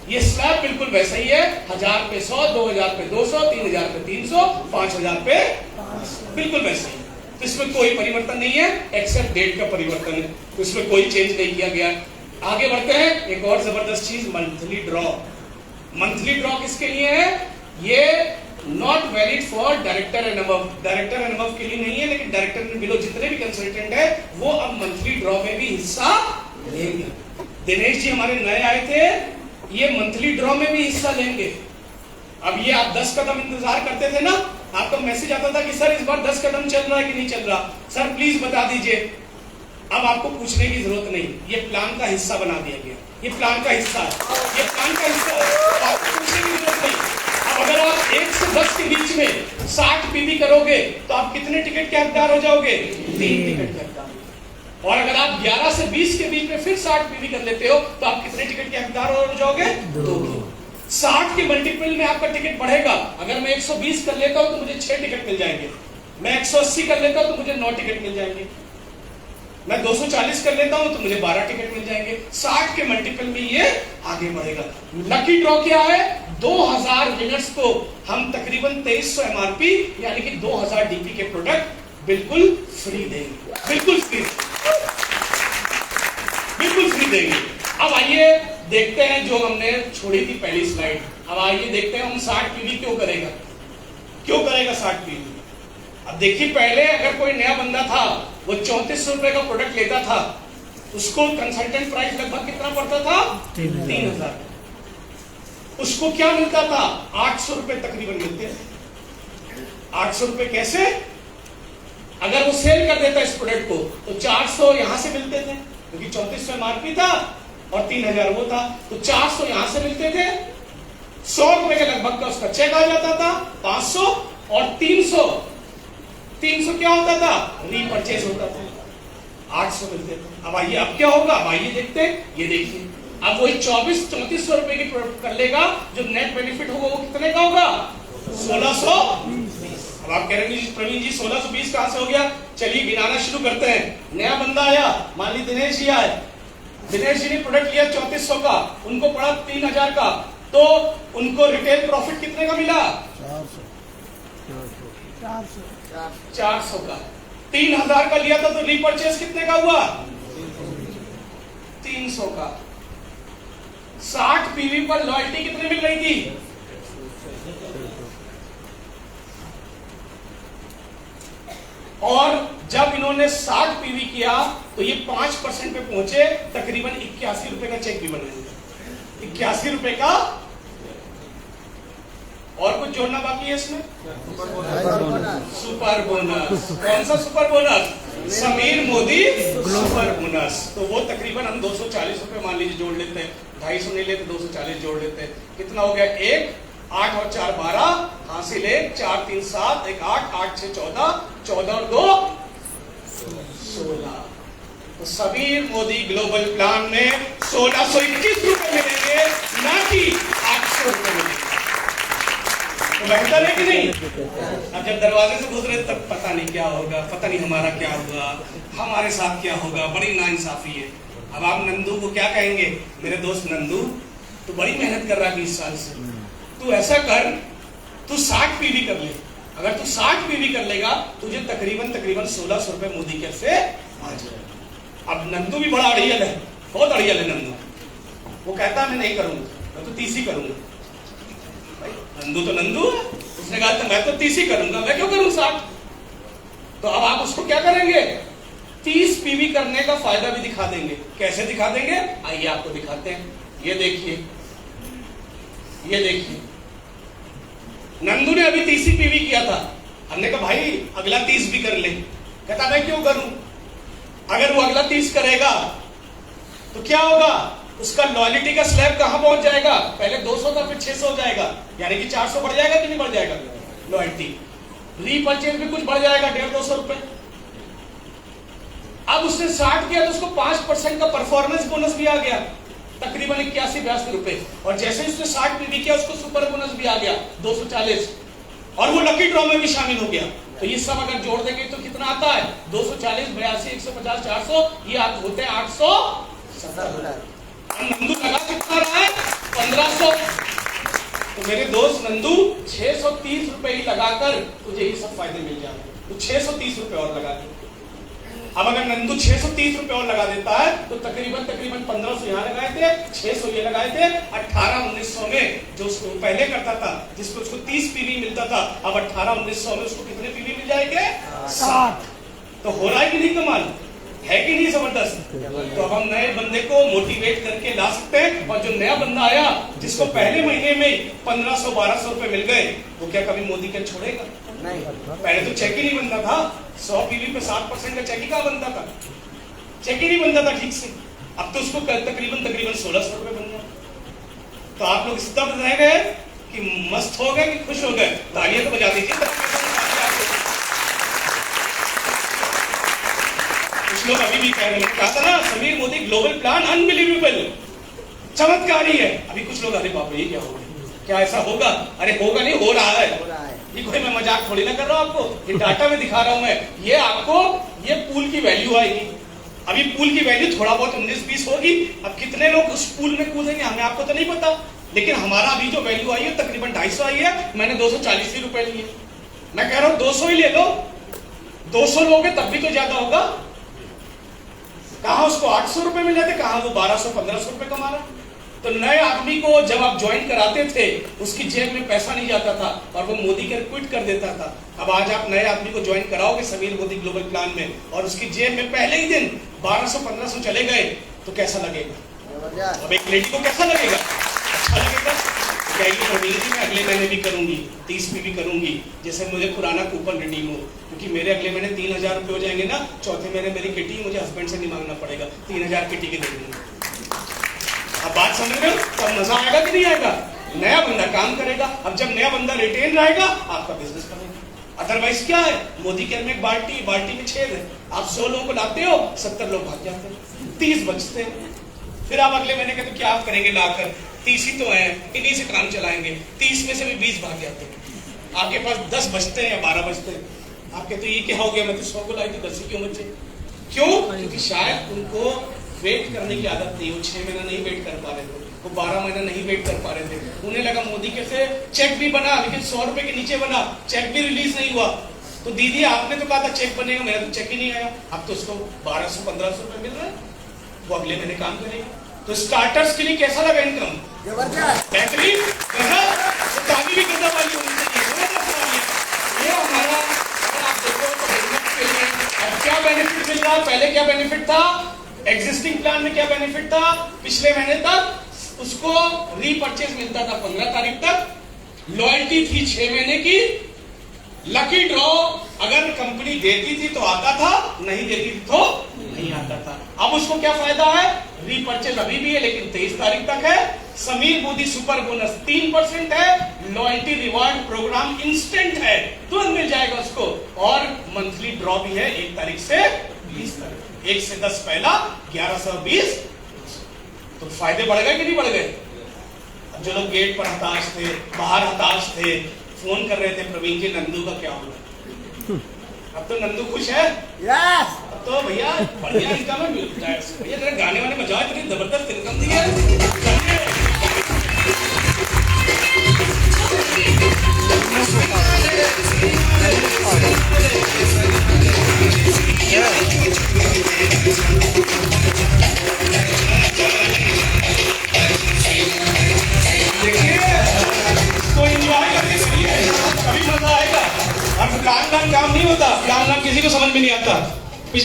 S1: ये स्लैब बिल्कुल वैसा ही है, 1000 पे 100, 2000 पे 200, 3000 पे 300, 5000 पे बिल्कुल वैसा ही। तो इसमें कोई परिवर्तन नहीं है, एक्सेप्ट डेट का परिवर्तन है, तो इसमें कोई चेंज नहीं किया गया। आगे बढ़ते हैं, एक और जबरदस्त चीज, मंथली ड्रॉ। मंथली ड्रॉ किसके लिए है? ये not valid for director and above. Director and above के लिए नहीं है, लेकिन डायरेक्टर एंड बिलो जितने भी कंसल्टेंट है वो अब मंथली ड्रॉ में भी हिस्सा लेंगे। दिनेश जी हमारे नए आए थे, ये मंथली ड्रॉ में भी हिस्सा लेंगे। अब ये आप 10 कदम इंतजार करते थे ना, आपका मैसेज आता था कि सर इस बार 10 कदम चल रहा है कि नहीं चल रहा, सर प्लीज बता दीजिए। अब आपको पूछने की जरूरत नहीं, ये प्लान का हिस्सा बना दिया गया, ये प्लान का हिस्सा है, ये प्लान का हिस्सा है, आपको पूछने की जरूरत नहीं। अब अगर आप 1 से 10 के बीच में 60 पीवी करोगे तो आप कितने टिकट के हकदार हो जाओगे? 3 टिकट के हकदार। और अगर आप 11 से 20 के बीच में फिर 60 पीवी कर लेते हो तो आप कितने टिकट के हकदार हो जाओगे? 2। 60 के मल्टीपल में आपका टिकट बढ़ेगा। अगर मैं 120 कर लेता हूं तो मुझे 6 टिकट मिल जाएंगे, मैं 180 कर लेता हूं तो मुझे 9 टिकट मिल जाएंगे, मैं 240 कर लेता हूं तो मुझे 12 टिकट मिल जाएंगे। 60 के मल्टीपल में ये आगे बढ़ेगा। लकी ड्रॉ क्या है? 2000 विनर्स को हम तकरीबन 2300 एमआरपी यानी कि 2000 डीपी के प्रोडक्ट बिल्कुल फ्री देंगे, बिल्कुल फ्री, बिल्कुल फ्री देंगे। अब आइए देखते हैं जो हमने छोड़ी थी पहली स्लाइड। अब आइए देखते हैं हम 60 पीवी क्यों करेगा, क्यों करेगा 60 पीवी। अब देखिए, पहले अगर कोई नया बंदा था वो 3400 रुपए का प्रोडक्ट लेता था, उसको कंसल्टेंट प्राइस लगभग कितना पड़ता था? 3000। उसको क्या मिलता था? 800 रुपए तकरीबन मिलते थे। 800 रुपए कैसे? अगर वो सेल कर देता इस प्रोडक्ट को तो 400 यहां से मिलते थे, क्योंकि 3400 एमआरपी था और 3000 वो था, तो 400 यहां से मिलते थे। 100 रुपए के लगभग का उसका चेक आ जाता था, 500 और 300 क्या होता था? रीपरचेज होता था, 800 मिलते थे। अब आइए अब क्या होगा, अब आइए देखते हैं। ये देखिए, अब वही 3400 रुपए की प्रोडक्ट कर लेगा, जो नेट बेनिफिट होगा वो कितने का होगा? 1620। अब आप कह रहे हैं प्रवीण जी 1620 कहां से हो गया? चलिए गिनाना शुरू करते हैं। नया बंदा आया, मान ली दिनेश जी आए, दिनेश जी ने प्रोडक्ट लिया 3400 का, उनको पड़ा 3000 का, तो उनको रिटेल प्रॉफिट कितने का मिला? 400 का। 3000 का लिया था तो रीपरचेज कितने का हुआ? 300 का। 60 पीवी पर लॉयल्टी कितनी मिल रही थी? और जब इन्होंने 60 पीवी किया तो ये 5% पे पहुंचे, तकरीबन 81 रुपए का चेक भी बना। 81 रुपए का। और कुछ जोड़ना बाकी है इसमें? Super bonus. कौन सा super bonus? Sameer Modi super bonus. तो वो तकरीबन हम 240 रुपए मान लीजिए जोड़ लेते हैं, 250 नहीं लेते, 240 जोड़ लेते हैं। कितना हो गया? 1, 8 और 4 12, हासिल 1, 4 3 7, 1 8, 8 6 14, 14 और 2 16। तो समीर मोदी ग्लोबल प्लान में 1621 रुपए मिलेंगे, ना कि 800 रुपए मिलेंगे। तो बेहतर है कि नहीं? अब जब दरवाजे से गुजरे तब पता नहीं क्या होगा, पता नहीं हमारा क्या होगा, हमारे साथ क्या होगा, बड़ी नाइंसाफी है। अब आप नंदू को क्या कहेंगे? मेरे दोस्त नंदू, तू बड़ी मेहनत कर रहा है 20 साल से, तू ऐसा कर, तू 60 पीवी कर ले। अगर तू 60 पीवी कर लेगा तुझे तकरीबन 1600 रुपए मोदी केयर से आ जाएगा। अब नंदू भी बड़ा अड़ियल है, बहुत अड़ियल है नंदू। वो कहता मैं नहीं करूंगा, मैं तो 30 ही करूंगा। नंदू तो नंदू है, उसने कहा मैं तो 30 ही करूंगा, मैं क्यों करूं 60? तो अब आप उसको क्या करेंगे? 30 पीवी करने का फायदा भी दिखा देंगे। कैसे दिखा देंगे? आइए आपको दिखाते हैं। ये देखिए, ये देखिए, नंदू ने अभी 30 ही पीवी किया था। हमने कहा भाई अगला 30 भी कर ले। कहता मैं क्यों करूं, अगर वो अगला 30 करेगा तो क्या होगा, उसका लॉयल्टी का स्लैब कहां पहुंच जाएगा, पहले 200 था फिर 600 हो जाएगा, यानी कि 400 बढ़ जाएगा कि नहीं बढ़ जाएगा लॉयल्टी। रीपरचेज भी कुछ बढ़ जाएगा 150-200 रुपए। अब उसने 60 किया तो उसको 5% का परफॉर्मेंस बोनस भी आ गया, तकरीबन 81-82 रुपए। और जैसे ही उसने 60 पीवी किया उसको सुपर बोनस भी आ गया 240, और वो लकी ड्रॉ में भी शामिल हो गया। तो ये सब अगर जोड़ देंगे तो कितना आता है, 240, 82, 150, 400, ये होते हैं 870। नंदू लगा कितना रहा है, 1500। तो मेरे दोस्त नंदू 630 रुपए ही लगाकर तुझे ये सब फायदे मिल जाएंगे। तो 630 रुपए और लगा दे। अब अगर नंदू 630 रुपए और लगा देता है तो तकरीबन 1500 यहाँ लगाए थे, 600 ये लगाए थे, 1800-1900 में जो उसको पहले करता था जिसको उसको 30 पीवी मिलता था, अब 1800-1900 में उसको कितने पीवी मिल जाएंगे, 60। तो हो रहा है कि नहीं कमाल, है कि नहीं जबरदस्त। तो अब हम नए बंदे को मोटिवेट करके ला सकते हैं। और जो नया बंदा आया जिसको पहले महीने में 1500-1200 रुपए मिल गए, वो क्या कभी मोदी के छोड़ेगा, नहीं। पहले तो चेक ही नहीं बनता था, 100 पीवी पे 60% का चेक ही कहां बनता था, चेक ही नहीं बनता था ठीक से। अब तो उसको तकरीबन 1600 रुपए बन गया। तो आप लोग इस तरह रह गए कि मस्त हो गए कि खुश हो गए, तालियां तो बजा दीजिए। कुछ लोग अभी भी कह रहे हैं, कहा था ना Sameer Modi global plan unbelievable, चमत्कारी है। अभी कुछ लोग अरे बाप रे ये क्या हो गया, क्या ऐसा होगा, अरे होगा नहीं, हो रहा है। ये कोई मैं मजाक थोड़ी ना कर रहा हूं आपको, ये डाटा में दिखा रहा हूं मैं। ये आपको ये पूल की वैल्यू आएगी, अभी पूल की वैल्यू थोड़ा बहुत 19-20 होगी। अब कितने लोग उस पूल में कूदेंगे हमें आपको तो नहीं पता, लेकिन हमारा अभी जो वैल्यू आई है तकरीबन 250 आई है। मैंने 240 ही रुपए लिए, मैं कह रहा हूं 200 ही ले लो, 200 लोगे तब भी तो ज्यादा होगा। कहां उसको 800 रुपए मिल जाते, कहां वो 1200-1500 रुपए कमा रहा। तो नए आदमी को जब आप ज्वाइन कराते थे उसकी जेब में पैसा नहीं जाता था और वो मोदी के क्विट कर देता था। अब आज आप नए आदमी को ज्वाइन कराओगे समीर मोदी ग्लोबल प्लान में और उसकी जेब में पहले ही दिन 1200-1500 चले गए तो कैसा लगेगा, अब एक लेडी को कैसा लगेगा, अच्छा लगेगा। कहेगी प्रवीण जी मैं अगले महीने भी करूंगी, 30 भी करूंगी, जैसे मुझे पुराना कूपन रिडीम हो, क्योंकि मेरे अगले महीने 3000 रुपए हो जाएंगे ना, चौथे महीने मेरी किटी मुझे हस्बैंड से नहीं मांगना पड़ेगा, 3000 किटी के दे दूंगा। अब बात समझ रहे हो, तब मजा आएगा कि नहीं आएगा, नया बंदा काम करेगा। अब जब नया बंदा रिटेन रहेगा आपका बिजनेस करेगा। अदरवाइज क्या है, मोदी केयर में एक बाल्टी में छेद है, आप 100 लोगों को लाते हो, 70 लोग भाग जाते हैं, 30 बचते हैं। फिर आप अगले महीने कहते क्या आप करेंगे लाकर, 30 ही तो है, इन्हीं से काम चलाएंगे, 30 में से भी 20 भाग जाते हैं, आपके पास 10 बचते हैं या 12 बचते हैं। आप कहते ये क्या हो गया, मैं तो 100 को लाई थी, 10 ही क्यों बचे, क्यों, क्योंकि शायद उनको वेट करने की आदत नहीं, वो 6 महीना नहीं वेट कर पा रहे थे, वो 12 महीना नहीं वेट कर पा रहे थे। उन्हें लगा मोदी के से चेक भी बना लेकिन 100 रुपए के नीचे बना, चेक भी रिलीज नहीं हुआ। तो दीदी आपने तो कहा था चेक बनेगा, मेरा तो चेक ही नहीं आया। अब तो उसको 1200-1500 रुपए मिल रहा है, वो अगले महीने काम करेगा। तो स्टार्टर्स के लिए कैसा लगा इनकम, बेहतरीन, ताली भी करने वाली होनी चाहिए। ये हमारा अगर आप देखो तो बिजनेस के लिए अब क्या बेनिफिट मिल रहा है, पहले क्या बेनिफिट था, एग्जिस्टिंग प्लान में क्या बेनिफिट था, पिछले महीने तक उसको रीपरचेज मिलता था 15 तारीख तक, लॉयल्टी थी 6 महीने की, लकी ड्रॉ अगर कंपनी देती थी तो आता था, नहीं देती थी तो नहीं आता था। अब उसको क्या फायदा है, रीपरचेज अभी भी है लेकिन 23 तारीख तक है। समीर मोदी सुपर बोनस 3% है, लॉयल्टी रिवार्ड प्रोग्राम इंस्टेंट है, तुरंत मिल जाएगा उसको, और मंथली ड्रॉ भी है 1 तारीख से 20 तारीख, 1 से 10 पहला, 11 से 20। तो फायदे बढ़ गए कि नहीं बढ़ गए। अब जो लोग गेट पर हताश थे, बाहर हताश थे, फोन कर रहे थे प्रवीण जी नंदू का क्या होगा, अब तो नंदू खुश है, यस। अब तो भैया बढ़िया इनकम है, भैया तेरे गाने वाने में जाओ, इतनी जबरदस्त इनकम दी है। काम नहीं होता, प्लान किसी को समझ में नहीं आता,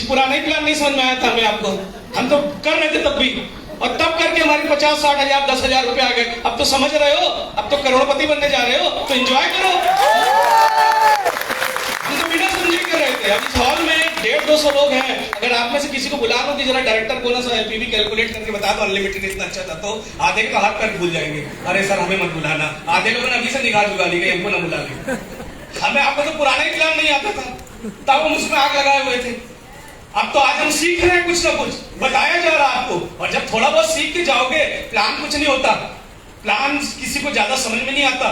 S1: पुराना ही प्लान नहीं समझ में आया था हमें आपको, हम तो कर रहे थे तब भी। और तब करके हमारे 50-60 हजार 10,000 रुपए आ गए। अब तो समझ रहे हो, अब तो करोड़पति बनने जा रहे हो, तो एंजॉय करो। हम तो बिना समझे कर रहे थे। अब इस हॉल में 150-200 लोग हैं। अगर आप में से किसी को बुला लो कि जरा डायरेक्टर बोनस और एलपीवी कैलकुलेट करके बता दो, अनलिमिटेड इतना अच्छा था, तो आधे का हाथ पैर भूल जाएंगे, अरे सर हमें मत बुलाना। आधे लोगों ने अभी से निगाह झुका ली, हमको ना बुला ले। हमें आपको तो पुराना ही प्लान नहीं आता था, तब हम उसमें आग लगाए हुए थे। अब तो आज हम सीख रहे हैं, कुछ ना कुछ बताया जा रहा है आपको। और जब थोड़ा बहुत सीख के जाओगे, प्लान कुछ नहीं होता, प्लान किसी को ज्यादा समझ में नहीं आता।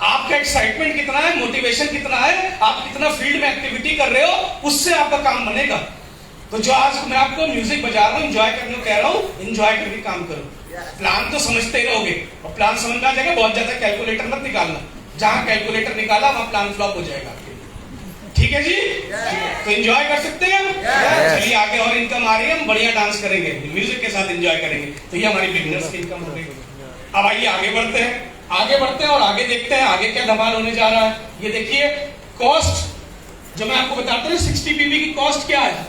S1: आपका एक्साइटमेंट कितना है, मोटिवेशन कितना है, आप कितना फील्ड में एक्टिविटी कर रहे हो, उससे आपका काम बनेगा। तो जो आज मैं आपको म्यूजिक बजा रहा हूँ, एंजॉय करने को कह रहा हूँ, एंजॉय करके काम करो। प्लान तो समझते ही रहोगे, और प्लान समझ में आ जाएगा। बहुत ज्यादा कैलकुलेटर मत निकालना, जहां कैलकुलेटर निकाला वहां प्लान फ्लॉप हो जाएगा। ठीक है जी, तो एंजॉय कर सकते हैं। चलिए आगे और इनकम आ रही है, हम बढ़िया डांस करेंगे, म्यूजिक के साथ एंजॉय करेंगे, तो ये हमारी बिगनर्स की इनकम हो गई। अब आइए आगे बढ़ते हैं, आगे बढ़ते हैं और आगे देखते हैं आगे क्या धमाल होने जा रहा है। ये देखिए कॉस्ट, जो मैं आपको बताता हूँ 60 पीवी की कॉस्ट क्या है।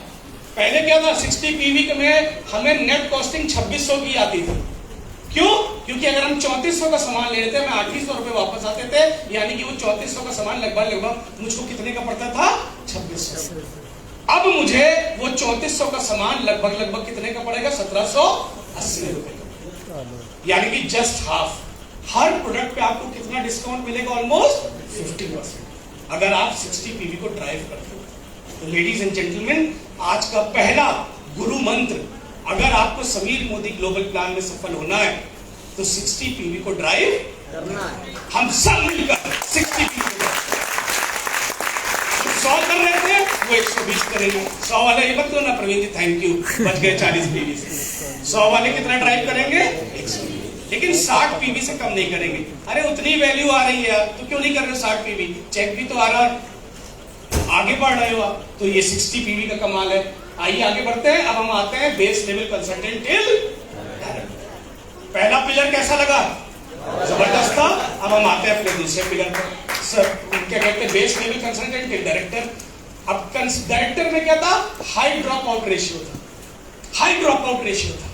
S1: पहले क्या था, 60 पीवी में हमें नेट कॉस्टिंग 2600 की आती थी। क्यों? क्योंकि अगर हम 3400 का सामान ले लेते हैं, मैं 800 रुपए वापस आते थे, यानी कि वो 3400 का सामान लगभग मुझको कितने का पड़ता था, 2600। अब मुझे वो 3400 का सामान लगभग कितने का पड़ेगा, 1780 रुपए का, यानी कि जस्ट हाफ। हर प्रोडक्ट पे आपको कितना डिस्काउंट मिलेगा, ऑलमोस्ट 50%, अगर आप 60 पीवी को ड्राइव करते हो। तो लेडीज एंड जेंटलमैन, आज का पहला गुरु मंत्र, अगर आपको समीर मोदी ग्लोबल प्लान में सफल होना है तो 60 पीवी को ड्राइव करना है। हम सब मिलकर 60 पीवी को 100 कर रहे थे, वो 120 करेंगे। 100 वाले ये मत करो ना प्रवीण जी, थैंक यू, बच गए 40 पीवी से। 100 वाले कितना ड्राइव करेंगे, 120, लेकिन 60 पीवी से कम नहीं करेंगे। अरे उतनी वैल्यू आ रही है यार, तो क्यों नहीं कर रहे 60 पीवी, चेक भी तो आ रहा है, आगे बढ़ रहे हो आप, तो ये 60 पीवी का कमाल है। आइए आगे बढ़ते हैं। अब हम आते हैं base level consultant till director. पहला पिलर कैसा लगा, जबरदस्त था। अब हम आते हैं अपने दूसरे पिलर पर, सर क्या कहते हैं, base level consultant till director. अब डायरेक्टर में क्या था, हाई ड्रॉप आउट रेशियो था, हाई ड्रॉप आउट रेशियो था।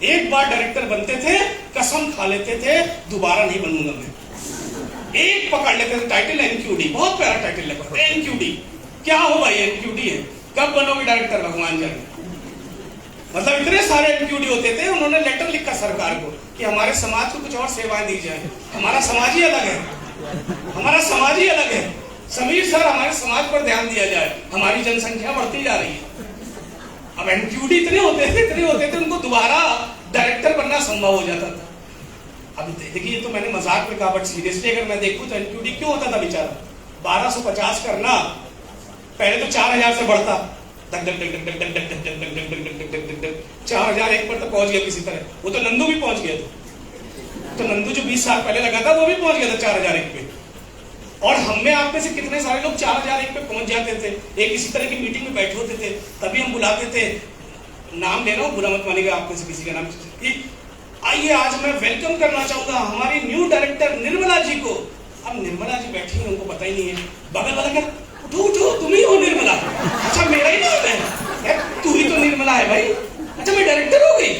S1: एक बार डायरेक्टर बनते थे, कसम खा लेते थे दोबारा नहीं बनूंगा मैं। एक पकड़ लेते थे टाइटल एनक्यूडी, बहुत प्यारा टाइटल लगा, एनक्यूडी। क्या हो भाई, एनक्यूडी है, कब बनोगे डायरेक्टर, भगवान जाने। मतलब इतने सारे एनक्यूडी होते थे, उन्होंने लेटर लिखा सरकार को कि हमारे समाज को कुछ और सेवाएं दी जाए। हमारा समाज ही अलग है, हमारा समाज ही अलग है। समीर सर, हमारे समाज पर ध्यान दिया जाए, हमारी जनसंख्या बढ़ती जा रही है। अब एनक्यूडी इतने होते थे, उनको दोबारा डायरेक्टर बनना संभव हो जाता था। अब देखिए, ये तो मैंने मजाक में कहा, बट सीरियसली अगर मैं देखूं तो एनक्यूडी क्यों होता था बेचारा, 1250 करना, पहले तो 4000 से बढ़ता, 4001 पर तो पहुंच गया किसी तरह। वो तो नंदू भी पहुंच गया था, तो नंदू जो 20 साल पहले लगा था वो भी पहुंच गया था 4001 पे। और हम में आप में से कितने सारे लोग 4001 पे पहुंच जाते थे। एक इसी तरह की मीटिंग में बैठे होते थे, तभी हम बुलाते थे, नाम ले रहा हूँ, बुरा मत मानिएगा, आप में से किसी का नाम। आइए आज मैं वेलकम करना चाहूंगा हमारी न्यू डायरेक्टर निर्मला जी को। अब निर्मला जी बैठी है, उनको पता ही नहीं है, बगल वाला क्या, उठो तुम ही हो निर्मला, अच्छा मेरा ही नाम है, तू ही तो निर्मला है भाई, अच्छा मैं डायरेक्टर हो गई,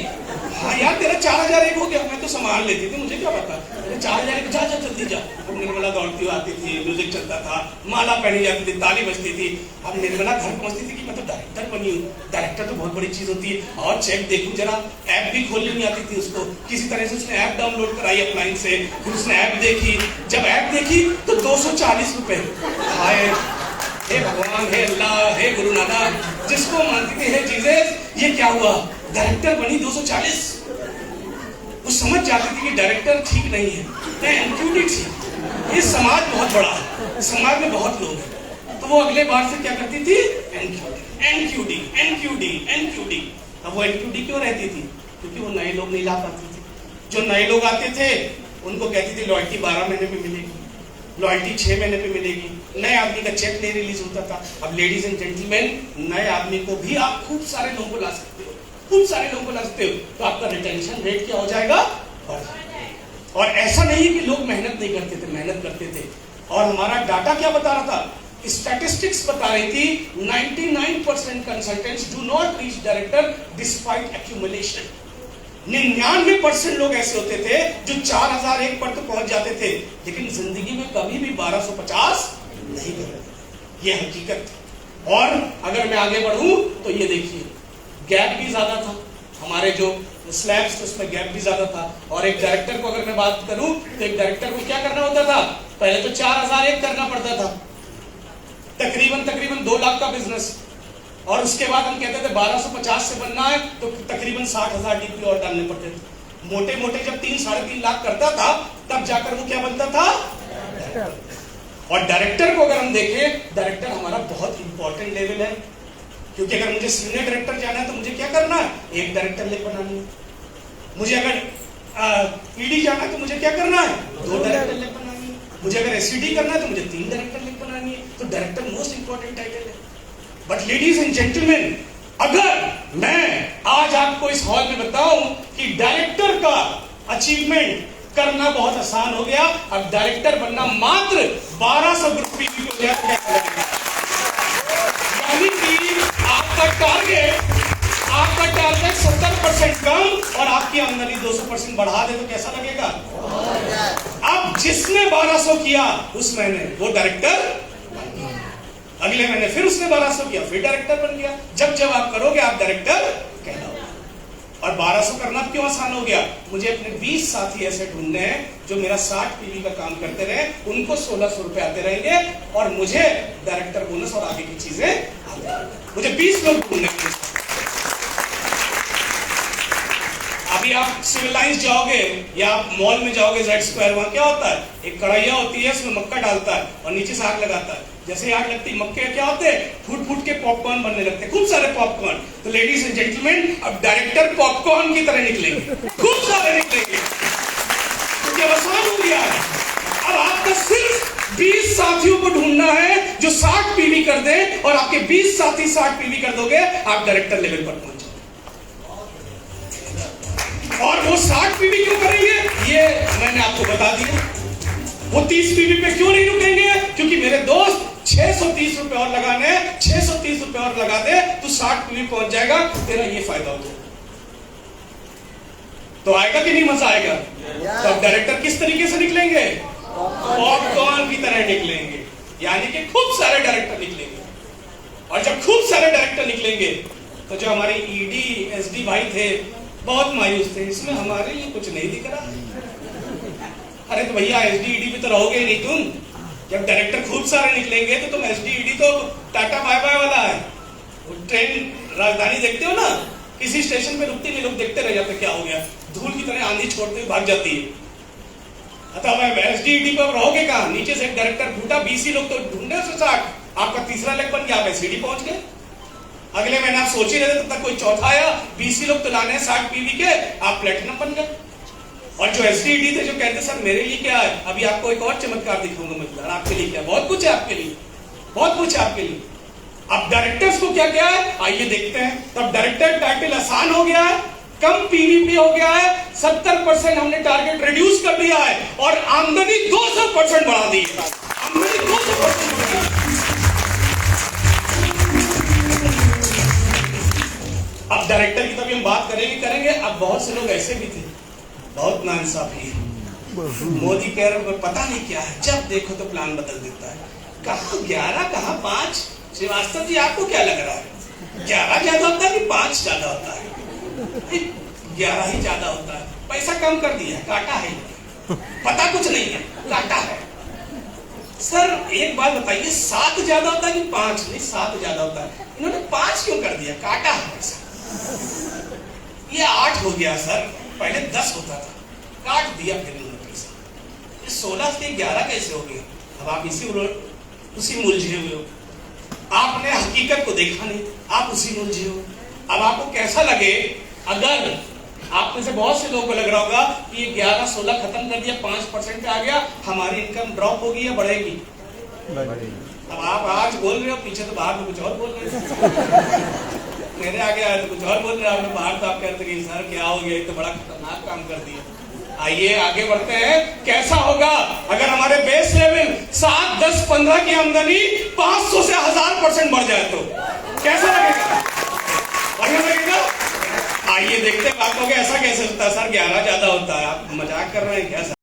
S1: हाँ यार तेरा 4001 हो गया, मैं तो संभाल लेती थी, मुझे क्या पता, 4001 जा जल्दी जा। अब निर्मला दौड़ती हुई आती थी, म्यूजिक चलता था, माला पहनी जाती थी, ताली बजती थी। अब निर्मला घर पहुंचती थी कि मैं तो डायरेक्टर बनी हूँ, डायरेक्टर तो बहुत बड़ी चीज होती है, और चेक देखूं जरा, ऐप भी खोलनी नहीं आती थी उसको, किसी तरह से उसने ऐप डाउनलोड कराई अप्लायंस से, फिर उसने ऐप देखी, जब ऐप देखी तो 240 रुपए। हाय हे भगवान, हे अल्लाह, हे गुरु नानक, जिसको मानती थी हे जीसस, ये क्या हुआ, डायरेक्टर बनी 240। वो समझ जाती थी कि डायरेक्टर ठीक नहीं है, एनक्यूडी थी। ये समाज बहुत बड़ा है, समाज में बहुत लोग हैं, तो वो अगले बार से क्या करती थी, एनक्यूडी एनक्यूडी एनक्यूडी। अब वो एनक्यूडी क्यों रहती थी, क्योंकि वो नए लोग नहीं ला पाती थी। जो नए लोग आते थे उनको कहती थी लॉयल्टी 12 महीने पे मिलेगी, लॉयल्टी 6 महीने पे मिलेगी, नए आदमी का चेक नहीं रिलीज होता था। अब लेडीज एंड जेंटलमैन, नए आदमी को भी आप खूब सारे लोगों को ला सकते हो, खूब सारे लोगों को ला सकते हो, तो आपका रिटेंशन रेट क्या हो जाएगा, बढ़ जाएगा। और ऐसा नहीं है कि लोग मेहनत नहीं करते थे, मेहनत करते थे। और हमारा डाटा क्या बता रहा था, स्टैटिस्टिक्स बता रही थी 99% consultants do not reach director despite accumulation. 99% लोग ऐसे होते थे जो 4001 पर तो पहुंच जाते थे, लेकिन जिंदगी में कभी भी 1250 नहीं कर रहे थे। ये हकीकत थी। और अगर मैं आगे बढ़ूं तो ये देखिए, गैप भी ज्यादा था, हमारे जो स्लैब्स उसमें गैप भी ज्यादा था। और एक डायरेक्टर को अगर मैं बात करूं तो एक डायरेक्टर को क्या करना होता था, पहले तो 4001 करना पड़ता था, तकरीबन 2 लाख का बिजनेस। और उसके बाद हम कहते थे 1250 से बनना है तो तकरीबन 60,000 डीपी और डालने पड़ते थे। मोटे मोटे जब 3-3.5 लाख करता था तब जाकर वो क्या बनता था। और डायरेक्टर को अगर हम देखें, डायरेक्टर हमारा बहुत इंपॉर्टेंट लेवल है, क्योंकि अगर मुझे सीनियर डायरेक्टर जाना है तो मुझे क्या करना है, एक डायरेक्टर लेग बनानी है। मुझे अगर ईडी जाना है तो मुझे क्या करना है, 2 डायरेक्टर लेग बनानी है। मुझे अगर एसईडी करना है तो मुझे 3 डायरेक्टर लेग बनानी है। तो डायरेक्टर मोस्ट इंपॉर्टेंट टाइटल है। बट लेडीज एंड जेंटलमैन, अगर मैं आज आपको इस हॉल में बताऊं कि डायरेक्टर का अचीवमेंट करना बहुत आसान हो गया, अब डायरेक्टर बनना मात्र 1200 रुपये की यानी कि आपका टारगेट 70% कम और आपकी आमदनी 200% बढ़ा दे तो कैसा लगेगा। अब जिसने 1200 किया उस महीने वो डायरेक्टर, अगले महीने फिर उसने 1200 किया फिर डायरेक्टर बन गया। जब आप करोगे आप डायरेक्टर कहलाओगे। और 1200 करना क्यों आसान हो गया, मुझे अपने 20 साथी ऐसे ढूंढने हैं जो मेरा 60 पीवी का काम करते रहे, उनको 1600 रुपए आते रहेंगे और मुझे डायरेक्टर बोनस और आगे की चीजें आती रहेंगी। मुझे 20 लोग ढूंढने हैं। अभी आप सिविल लाइंस जाओगे या आप मॉल में जाओगे जेड स्क्वायर, वहां क्या होता है, एक कढ़ाइया होती है, उसमें मक्का डालता है और नीचे से आग लगाता है। जैसे आग लगती है मक्के क्या होते हैं, फूट के पॉपकॉर्न बनने लगते हैं, खूब सारे पॉपकॉर्न। तो लेडीज एंड जेंटलमैन, अब डायरेक्टर पॉपकॉर्न की तरह निकलेंगे, खूब सारे निकलेंगे, क्योंकि आसान हो गया है। अब आपका सिर्फ 20 साथियों को ढूंढना है जो 60 पीवी कर दे, और आपके 20 साथी 60 पीवी कर दोगे, आप डायरेक्टर लेवल पर पहुंच जाओगे। और वो 60 पीवी क्यों करेंगे ये मैंने आपको बता दिया। वो 30 पीवी पे क्यों नहीं रुकेंगे, क्योंकि मेरे दोस्त 630 रुपए और लगाने, 630 रुपए और लगा दे तो 60 पीवी पहुंच जाएगा, तेरा ये फायदा होगा। तो आएगा कि नहीं मजा आएगा। तो अब डायरेक्टर किस तरीके से निकलेंगे, पॉपकॉर्न की तरह निकलेंगे, यानी कि खूब सारे डायरेक्टर निकलेंगे। और जब खूब सारे डायरेक्टर निकलेंगे तो जो हमारे ईडी एसडी भाई थे बहुत मायूस थे, इसमें हमारे लिए कुछ नहीं दिख रहा। अरे तो भैया एसडी ईडी भी तो रहोगे नहीं तुम, जब डायरेक्टर खूब सारे निकलेंगे तो तुम एसडी ईडी तो टाटा बाय बाय वाला है। वो ट्रेन राजधानी देखते हो ना, किसी स्टेशन पे रुकती नहीं, लोग देखते रह जाते क्या हो गया, धूल की तरह आंधी छोड़ते हुए भाग जाती है। अतः एसडी ईडी पर रहोगे कहां, नीचे से एक डायरेक्टर फूटा, 20 लोग तो ढूंढे 60, आपका तीसरा लेग बन गया, आप एसडी पहुंच गए। अगले महीने आप सोच ही रहे थे, तब तक कोई चौथा आया, 20 लोग तो लाने 60 पीवी के, आप प्लेटिनम बन गए। और जो एसडीडी थे जो कहते सर मेरे लिए क्या है, अभी आपको एक और चमत्कार दिखाऊंगा मैं, आपके लिए क्या, बहुत कुछ है आपके लिए, बहुत कुछ है आपके लिए। अब डायरेक्टर्स को क्या क्या है आइए देखते हैं। तब डायरेक्टर टाइटल आसान हो गया है, कम पीवीपी हो गया है, 70% हमने टारगेट रिड्यूस कर दिया है और आमदनी 200% बढ़ा दी है, आमदनी 200% बढ़ा दी। अब डायरेक्टर की तभी हम बात करेंगे। अब बहुत से लोग ऐसे भी थे, बहुत नाइंसाफी, मोदी कह रहे पता नहीं क्या है, जब देखो तो प्लान बदल देता है, कहां 11 कहां 5। श्रीवास्तव जी आपको क्या लग रहा है, 11 ज्यादा होता है कि 5 ज्यादा होता है? 11 ही ज्यादा होता है, पैसा कम कर दिया, काटा है, पता कुछ नहीं है, काटा है। सर एक बात बताइए, 7 ज्यादा होता है कि 5? नहीं 7 ज्यादा होता है, इन्होंने 5 क्यों कर दिया, काटा है पैसा। ये 8 हो गया सर, पहले 10 होता था, काट दिया फिर इन्होंने पैसा, ये 16 से 11 कैसे हो गया। अब आप उसी मुलझे हुए हो, आपने हकीकत को देखा नहीं, आप उसी मुलझे हो। अब आपको कैसा लगे, अगर आप में से बहुत से लोगों को लग रहा होगा कि ये 11-16 खत्म कर दिया, 5% पे आ गया, हमारी इनकम ड्रॉप होगी या बढ़ेगी? अब आप आज बोल रहे हो, पीछे तो बाहर में कुछ और बोल रहे हो, मेरे आगे आए तो कुछ और बोल रहे हैं, आपने बाहर तो आप कहते कि सर क्या हो गया, तो बड़ा खतरनाक काम कर दिया। आइए आगे बढ़ते हैं। कैसा होगा अगर हमारे बेस लेवल 7, 10, 15 की आमदनी 500 से 1000% बढ़ जाए तो कैसा लगेगा, बढ़िया लगेगा। आइए देखते हैं, आप लोग ऐसा कैसे होता है सर, 11 ज्यादा होता है, आप मजाक कर रहे हैं क्या सर?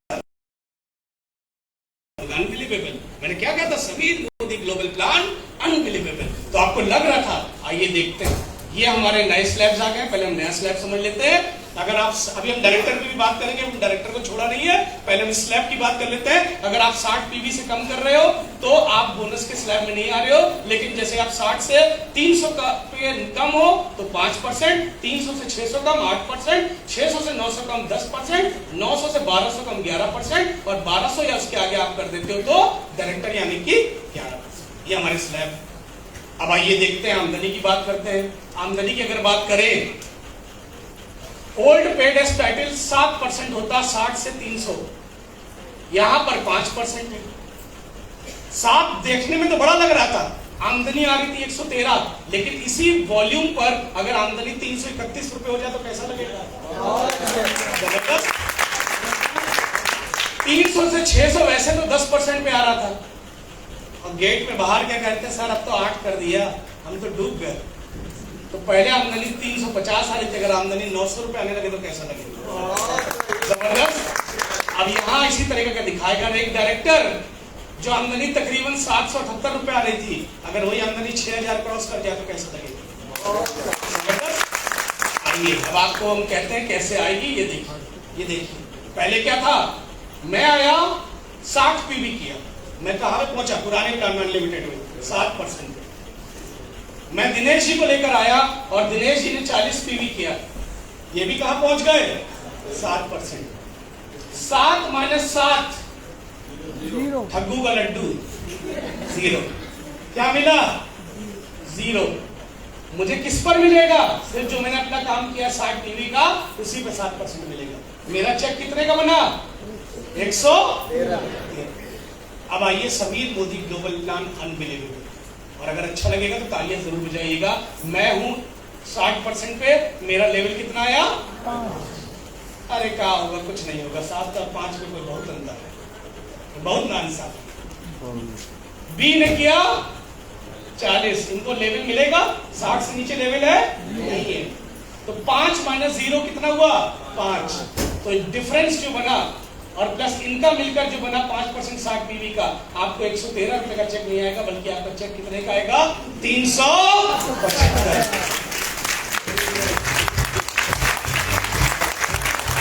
S1: अनबिलीवेबल। मैंने क्या कहा था, Sameer Modi global plan unbelievable. तो आपको लग रहा था, आइए देखते हैं। ये हमारे नए स्लैब्स आ गए, पहले हम नया स्लैब समझ लेते हैं। अगर आप अभी हम डायरेक्टर की भी बात करेंगे, हम डायरेक्टर को छोड़ा नहीं है, पहले हम स्लैब की बात कर लेते हैं। अगर आप 60 पीवी से कम कर रहे हो तो आप बोनस के स्लैब में नहीं आ रहे हो, लेकिन जैसे आप 60 से 300 का कम हो तो 5%, 300 से 600 कम 8%, 600 से 900 कम 10%, 900 से 1200 कम 11% और 1200 या उसके आगे आप कर देते हो तो डायरेक्टर यानी कि 11%। ये हमारे स्लैब। अब आइए देखते हैं, आमदनी की बात करते हैं। आमदनी की अगर बात करें, ओल्ड पेड एज टाइटल 7% होता 60 से 300, यहां पर 5% है। 7 देखने में तो बड़ा लग रहा था, आमदनी आ रही थी 113, लेकिन इसी वॉल्यूम पर अगर आमदनी 331 रुपए हो जाए तो कैसा लगेगा? 300 से 600 वैसे तो 10% पे आ रहा था, और गेट में बाहर क्या कहते हैं, सर अब तो 8 कर दिया, हम तो डूब गए। तो पहले आमदनी 350 आ रही थी, अगर आमदनी 900 रुपए आने लगे तो कैसा लगेगा? जबरदस्त। अब यहाँ इसी तरीके का दिखाएगा एक डायरेक्टर, जो आमदनी तकरीबन 778 रुपए आ रही थी, अगर वही आमदनी 6000 क्रॉस कर जाए तो कैसा लगेगा? आइए अब आपको हम कहते हैं कैसे आएगी, ये देखिए। पहले क्या था, मैं आया 60 पीवी किया, मैं कहां पे पहुंचा, पुराने प्लान में अनलिमिटेड में 7%। मैं दिनेश जी को लेकर आया और दिनेश जी ने 40 पीवी किया, ये भी कहां पहुंच गए? 7%। 7 माइनस 7 ठग्गू का लड्डू 0। क्या मिला? 0। मुझे किस पर मिलेगा? सिर्फ जो मैंने अपना काम किया 60 पीवी का, उसी पे 7% मिलेगा। मेरा चेक कितने का बना? 113। अब आइए, Sameer Modi global plan unbelievable. और अगर अच्छा लगेगा तो तालियां जरूर बजाइएगा। मैं हूं 60% पे, मेरा लेवल कितना आया? 5। अरे क्या होगा, कुछ नहीं होगा, 7 और 5 में कोई बहुत अंतर है, बहुत नाइंसाफी। बी ने किया 40, इनको लेवल मिलेगा? 60 से नीचे लेवल है? नहीं है। तो 5 माइनस 0 कितना हुआ? 5। तो डिफरेंस जो बना और प्लस इनका मिलकर जो बना 5% 60 पीवी का, आपको 113 रुपए का चेक नहीं आएगा, बल्कि आपका चेक कितने का आएगा? 375।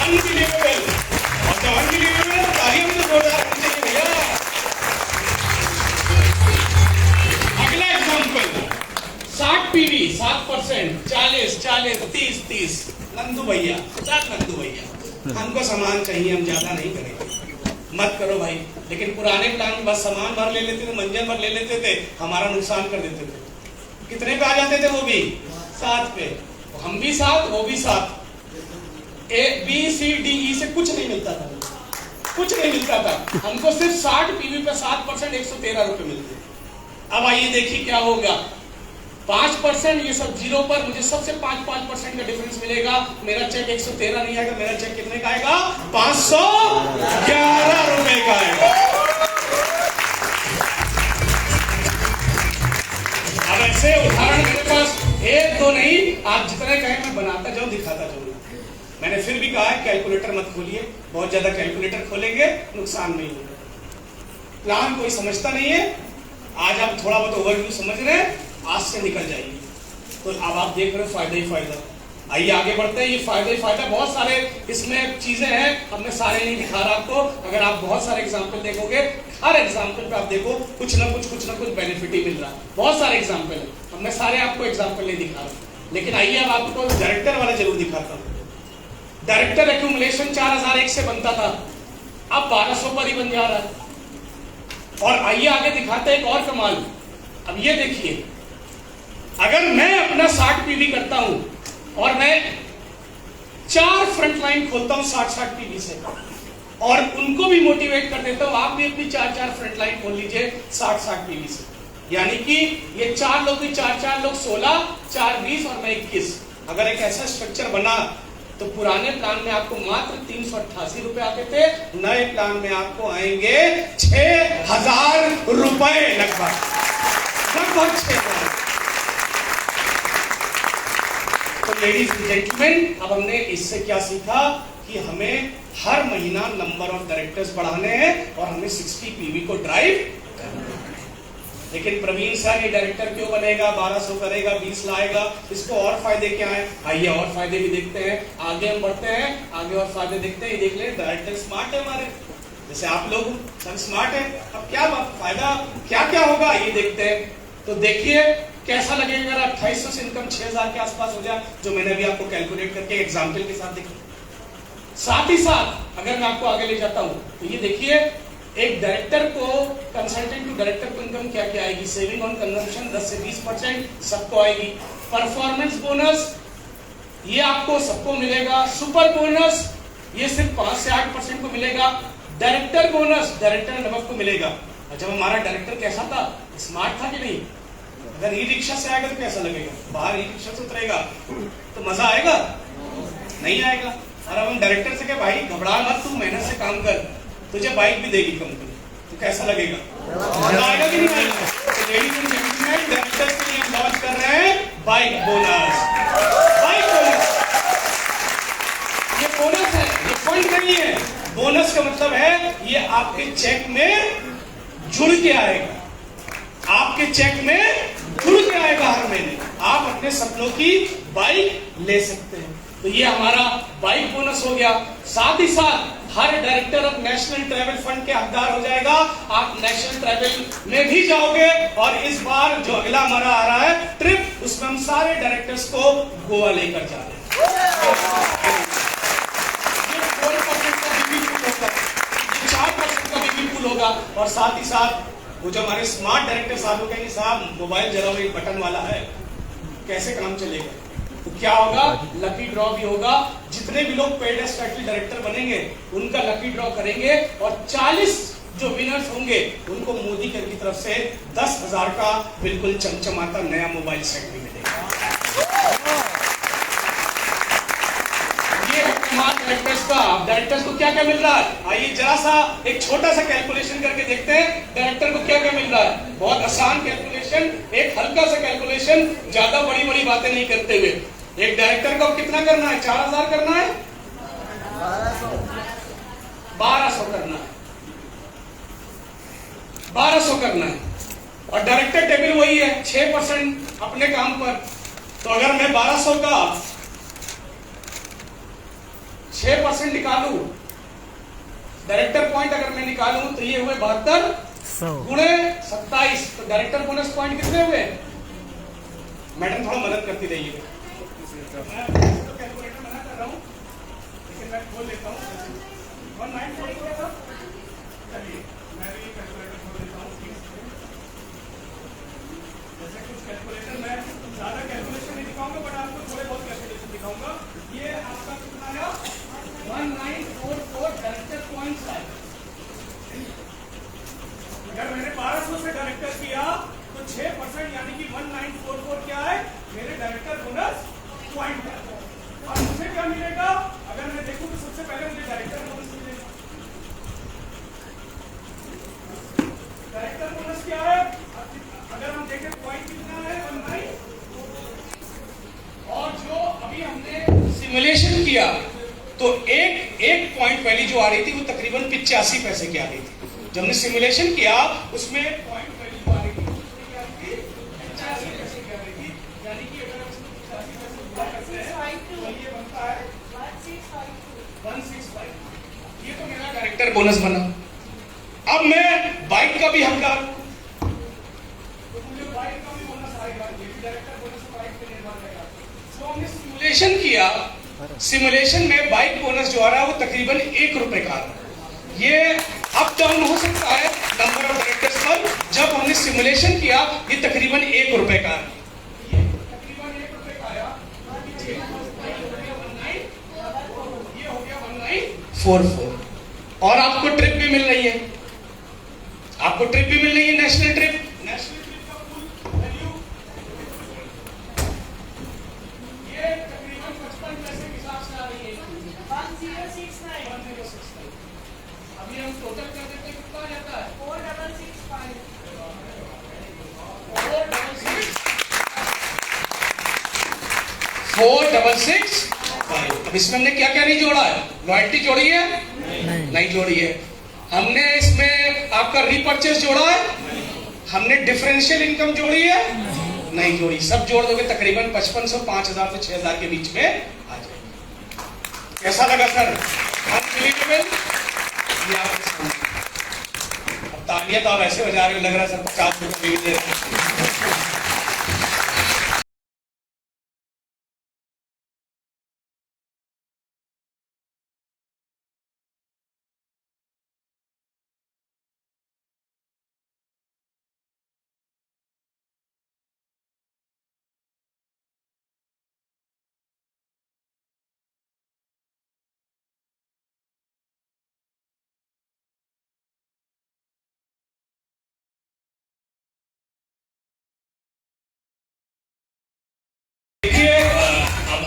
S1: अनबिलीवेबल। और जब अनबिलीवेबल तालियों में तो जोरदार होनी चाहिए भैया। अगला एग्जांपल, 60 पीवी 7%, 40, 40, 30, 30। नंदू भैया, नंदू भैया, हमको सामान चाहिए, हम ज्यादा नहीं करेंगे, मत करो भाई। लेकिन पुराने प्लान में बस सामान भर ले लेते थे, मंजन भर ले लेते थे, हमारा नुकसान कर देते थे। कितने पे आ जाते थे? वो भी 7 पे, हम भी 7, वो भी 7। A B C D E से कुछ नहीं मिलता था, कुछ नहीं मिलता था। हमको सिर्फ 60 पीवी पे 7% 113 रुपए मिलते। अब आइए देखिए क्या होगा। 5% ये सब 0 पर, मुझे सबसे 5% का डिफरेंस मिलेगा। मेरा चेक 113 नहीं आएगा, मेरा चेक कितने का आएगा? 511 रुपए का आएगा। अब ऐसे उदाहरण मेरे पास 1 2 नहीं, आप जितने कहें मैं बनाता जाऊं, दिखाता जाऊंगा। मैंने फिर भी कहा है कैलकुलेटर मत खोलिए, बहुत ज्यादा कैलकुलेटर खोलेंगे नुकसान नहीं होगा। प्लान कोई समझता नहीं है, आज आप थोड़ा बहुत ओवरव्यू समझ रहे हैं, आज से निकल जाइए। तो अब आप देख रहे हो फायदा ही फायदा। आइए आगे बढ़ते हैं। ये फायदा ही फायदा, बहुत सारे इसमें चीजें हैं, हमने सारे नहीं दिखा रहा आपको। अगर आप बहुत सारे एग्जांपल देखोगे, हर एग्जांपल पे आप देखो कुछ ना कुछ बेनिफिट ही मिल रहा है। बहुत सारे एग्जांपल है, हमने सारे आपको एग्जांपल नहीं दिखा रहा। लेकिन आइए अब आपको डायरेक्टर वाला जरूर दिखाता हूँ। डायरेक्टर एक्यूमुलेशन 4001 से बनता था, अब 1200 पर ही बन जा रहा है। और आइए आगे दिखाते हैं एक और कमाल। अब ये देखिए, अगर मैं अपना 60 पीवी करता हूं और मैं 4 फ्रंट लाइन खोलता हूं 60 पीवी से, और उनको भी मोटिवेट कर देता हूं, आप भी अपनी 4 फ्रंट लाइन खोल लीजिए 60 पीवी से। यानी कि ये 4 लोग भी 4 लोग 16, 4 20 और मैं 21। अगर एक ऐसा स्ट्रक्चर बना तो पुराने प्लान में आपको मात्र 388 रुपए आते थे, नए प्लान में आपको आएंगे 6000 रुपए लगभग 6000। तो लेडीज एंड जेंटलमैन, अब हमने इससे क्या सीखा कि हमें हर महीना नंबर ऑफ डायरेक्टर्स बढ़ाने हैं और हमें 60 पीवी को ड्राइव करना है। लेकिन प्रवीण सर ये डायरेक्टर क्यों बनेगा, 1200 करेगा, 20 लाएगा, इसको और फायदे क्या है? आइए और फायदे भी देखते हैं। आगे हम बढ़ते हैं, आगे और फायदे देखते हैं। ये देख ले, डायरेक्टर स्मार्ट है हमारे, जैसे आप लोग सब स्मार्ट है। अब क्या फायदा क्या क्या होगा ये देखते हैं। तो देखिए कैसा लगेगा अगर 2800 से इनकम 6000 के आसपास हो जाए, जो मैंने अभी आपको कैलकुलेट करके एग्जाम्पल के साथ देखा। साथ ही साथ अगर मैं आपको आगे ले जाता हूं तो ये देखिए, एक डायरेक्टर को, कंसल्टेंट टू डायरेक्टर को इनकम क्या क्या आएगी? सेविंग ऑन कंजम्पशन 10 से 20% सबको आएगी। परफॉर्मेंस बोनस ये आपको सबको मिलेगा। सुपर बोनस ये सिर्फ 5 से 8% को मिलेगा। Director bonus director and above को मिलेगा। और जब हमारा डायरेक्टर कैसा था, स्मार्ट था कि नहीं? अगर ई रिक्शा से आएगा तो कैसा लगेगा? बाहर ई रिक्शा से उतरेगा तो मजा आएगा? नहीं आएगा। और अब हम डायरेक्टर से कहे भाई घबरा मत, तू मेहनत से काम कर, तुझे बाइक भी देगी कंपनी, तो कैसा लगेगा? मजा आएगा कि नहीं आएगा? तो लेडीज एंड जेंटलमैन, डायरेक्टर के लिए लॉन्च कर रहे हैं बाइक बोनस। बाइक बोनस ये बोनस है, ये पॉइंट नहीं है। बोनस का मतलब है ये आपके चेक में जुड़ के आएगा, आपके चेक में जुड़ के आएगा। हर महीने आप अपने सपनों की बाइक ले सकते हैं। तो ये हमारा बाइक बोनस हो गया। साथ ही साथ हर डायरेक्टर अब नेशनल ट्रैवल फंड के हकदार हो जाएगा। आप नेशनल ट्रैवल में भी जाओगे और इस बार जो अगला हमारा आ रहा है ट्रिप, उसमें हम सारे डायरेक्टर्स को गोवा लेकर जा रहे हैं। 4% का बीबी पूल होगा। और साथ ही साथ वो जो हमारे स्मार्ट डायरेक्टर साहब हो कहेंगे साहब मोबाइल जरा एक बटन वाला है, कैसे काम चलेगा? तो क्या होगा? लकी ड्रॉ भी होगा। जितने भी लोग पेड एज टाइटल डायरेक्टर बनेंगे उनका लकी ड्रॉ करेंगे और 40 जो विनर्स होंगे उनको मोदी की तरफ से 10,000 का बिल्कुल चमचमाता नया मोबाइल सेट भी मिलेगा। डायरेक्टर्स को क्या क्या मिल रहा है? आइए जरा सा एक छोटा सा कैलकुलेशन करके देखते हैं डायरेक्टर को क्या क्या मिल रहा है। बहुत आसान कैलकुलेशन, एक हल्का सा कैलकुलेशन, ज्यादा बड़ी बड़ी बातें नहीं करते हुए। एक डायरेक्टर को कितना करना है? 4000 करना है, 1200 करना है, 1200 करना है। और डायरेक्टर टेबल वही है 6% अपने काम पर। तो अगर मैं 1200 का 6% निकालू, डायरेक्टर पॉइंट अगर मैं निकालूं तो ये हुए 72 गुणे 27। तो डायरेक्टर बोनस पॉइंट कितने हुए? मैडम थोड़ा मदद करती रहिए। मैं तो कैलकुलेटर मना कर रहा हूं, लेकिन मैं खोल लेता हूं। 1944 था। चलिए मैं भी कैलकुलेटर खोल लेता हूं। जैसे कुछ कैलकुलेटर मैं ज्यादा कैलकुलेशन नहीं दिखाऊंगा, बट आपको थोड़े बहुत कैलकुलेशन दिखाऊंगा। ये आपका कितना आया? 1944 डायरेक्टर पॉइंट्स आए। अगर मैंने 1200 से डायरेक्टर किया तो 6% यानी कि 1944 क्या है? मेरे डायरेक्टर बोनस पॉइंट है। और मुझे क्या मिलेगा? अगर मैं देखूं तो सबसे पहले मुझे डायरेक्टर बोनस मिलेगा। डायरेक्टर बोनस क्या है? अगर हम देखें पॉइंट कितना है? 19। और जो अभी हमने सिमुलेशन किया तो एक पॉइंट वैल्यू जो आ रही थी वो तकरीबन 85 पैसे की आ रही थी। जब हमने सिमुलेशन किया उसमें पॉइंट वैल्यू आ रही थी 85 पैसे की आ रही थी। यानी कि अगर हम इसको 85 पैसे गुणा करते हैं तो ये बनता है 1652। ये तो मेरा डायरेक्टर बोनस बना। अब मैं बाइक का भी हकदार हूं तो मुझे बाइक का भी बोनस आएगा। ये भी डायरेक्टर बोनस बाइक पे निर्भर रहेगा। जो हमने सिमुलेशन किया, सिमुलेशन में बाइक बोनस जो आ रहा है वो तकरीबन 1 रुपए का। ये अप डाउन हो सकता है नंबर ऑफ डायरेक्टर्स पर। जब हमने सिमुलेशन किया ये तकरीबन 1 रुपए का, ये तकरीबन 1 रुपए का आया। ये हो गया 1944। और आपको ट्रिप भी मिल रही है, आपको ट्रिप भी मिल रही है, नेशनल ट्रिप। नेशनल ट्रिप का फुल वैल्यू ये तकरीबन 55 पैसे के हिसाब से आ रही है 1069। अभी हम टोटल कर देते हैं, कितना आ जाता है? 4665। 466 4665। अब इसमें हमने क्या क्या नहीं जोड़ा है? लॉयल्टी जोड़ी है? नहीं जोड़ी है। हमने इसमें आपका रीपर्चेस जोड़ा है? हमने डिफरेंशियल इनकम जोड़ी है? नहीं जोड़ी। सब जोड़ दोगे तकरीबन 5500, 5000 से 6000 के बीच में आ जाएगा। कैसा लगा सर? अनबिलीवेबल। ये आपके सामने। अब तालियां तो आप ऐसे बजा रहे हो, लग रहा है सर 50 रुपए भी दे रहे हैं।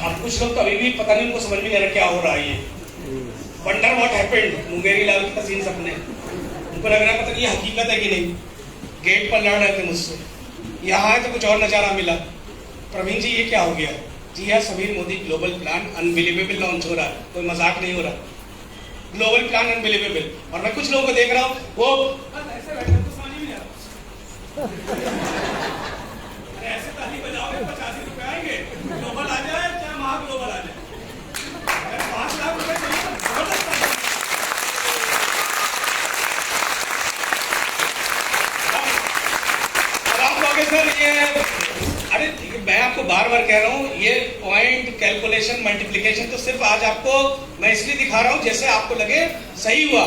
S1: अब कुछ लोग तो अभी भी पता नहीं, उनको समझ में नहीं आ रहा क्या हो रहा है। ये वंडर व्हाट हैपेंड, मुंगेरी लाल का सीन सपने। उनको लग रहा है पता नहीं ये हकीकत है कि नहीं। गेट पर लड़ रहे थे मुझसे, यहाँ आए तो कुछ और नजारा मिला। प्रवीण जी ये क्या हो गया? जी हाँ, Sameer Modi global plan unbelievable launch हो रहा है, कोई मजाक नहीं हो रहा। Global plan unbelievable. और मैं कुछ लोगों को देख रहा हूँ वो ऐसे बैठे तो समझ ही नहीं आ रहा। ऐसे ताली बजाओगे 85 रुपए आएंगे, ग्लोबल आ जाए चाहे महा ग्लोबल आ जाए, 5 लाख रुपए चाहिए। अब आप कहोगे सर ये, अरे मैं आपको बार बार कह रहा हूँ, ये पॉइंट कैलकुलेशन मल्टीप्लीकेशन तो सिर्फ आज आपको मैं इसलिए दिखा रहा हूँ जैसे आपको लगे सही हुआ।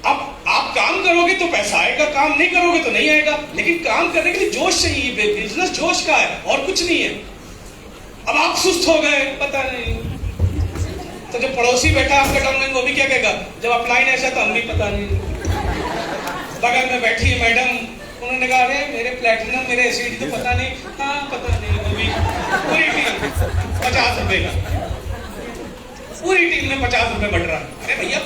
S1: अब आप काम करोगे तो पैसा आएगा, काम नहीं करोगे तो नहीं आएगा। लेकिन काम करने के लिए जोश चाहिए, बिजनेस जोश का है और कुछ नहीं है। अब आप सुस्त हो गए, पता नहीं, तो जो पड़ोसी बैठा आपका डाउनलाइन वो भी क्या कहेगा जब अपलाइन ऐसा, तो हम भी पता नहीं। बगल में बैठी है मैडम, उन्होंने कहा अरे मेरे प्लेटिनम मेरे एसिड तो पता नहीं। हाँ पता नहीं, वो भी पूरी टीम 50 रुपए का, पूरी टीम में 50 रुपए बढ़ रहा। अरे भैया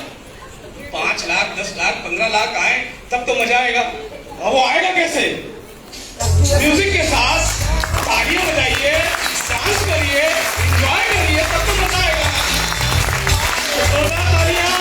S1: 5 लाख 10 लाख 15 लाख आए तब तो मजा आएगा। और वो आएगा कैसे? म्यूजिक के साथ तालियां बजाइए, डांस करिए, एंजॉय करिए, तब तो मजा आएगा। तालियां,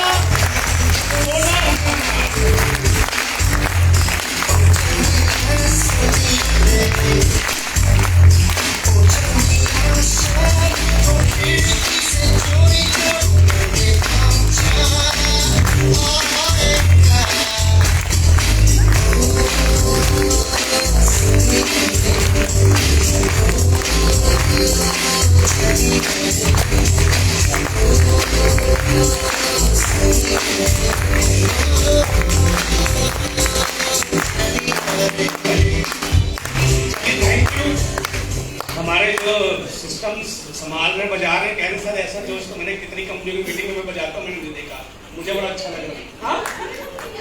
S1: हमारे जो सिस्टम संभाल रहे बजा रहे, कह रहे सर ऐसा जोश तो मैंने कितनी कंपनियों की मीटिंग में मैं बजाता हूँ, मैंने नहीं देखा, मुझे बड़ा अच्छा लग रहा है।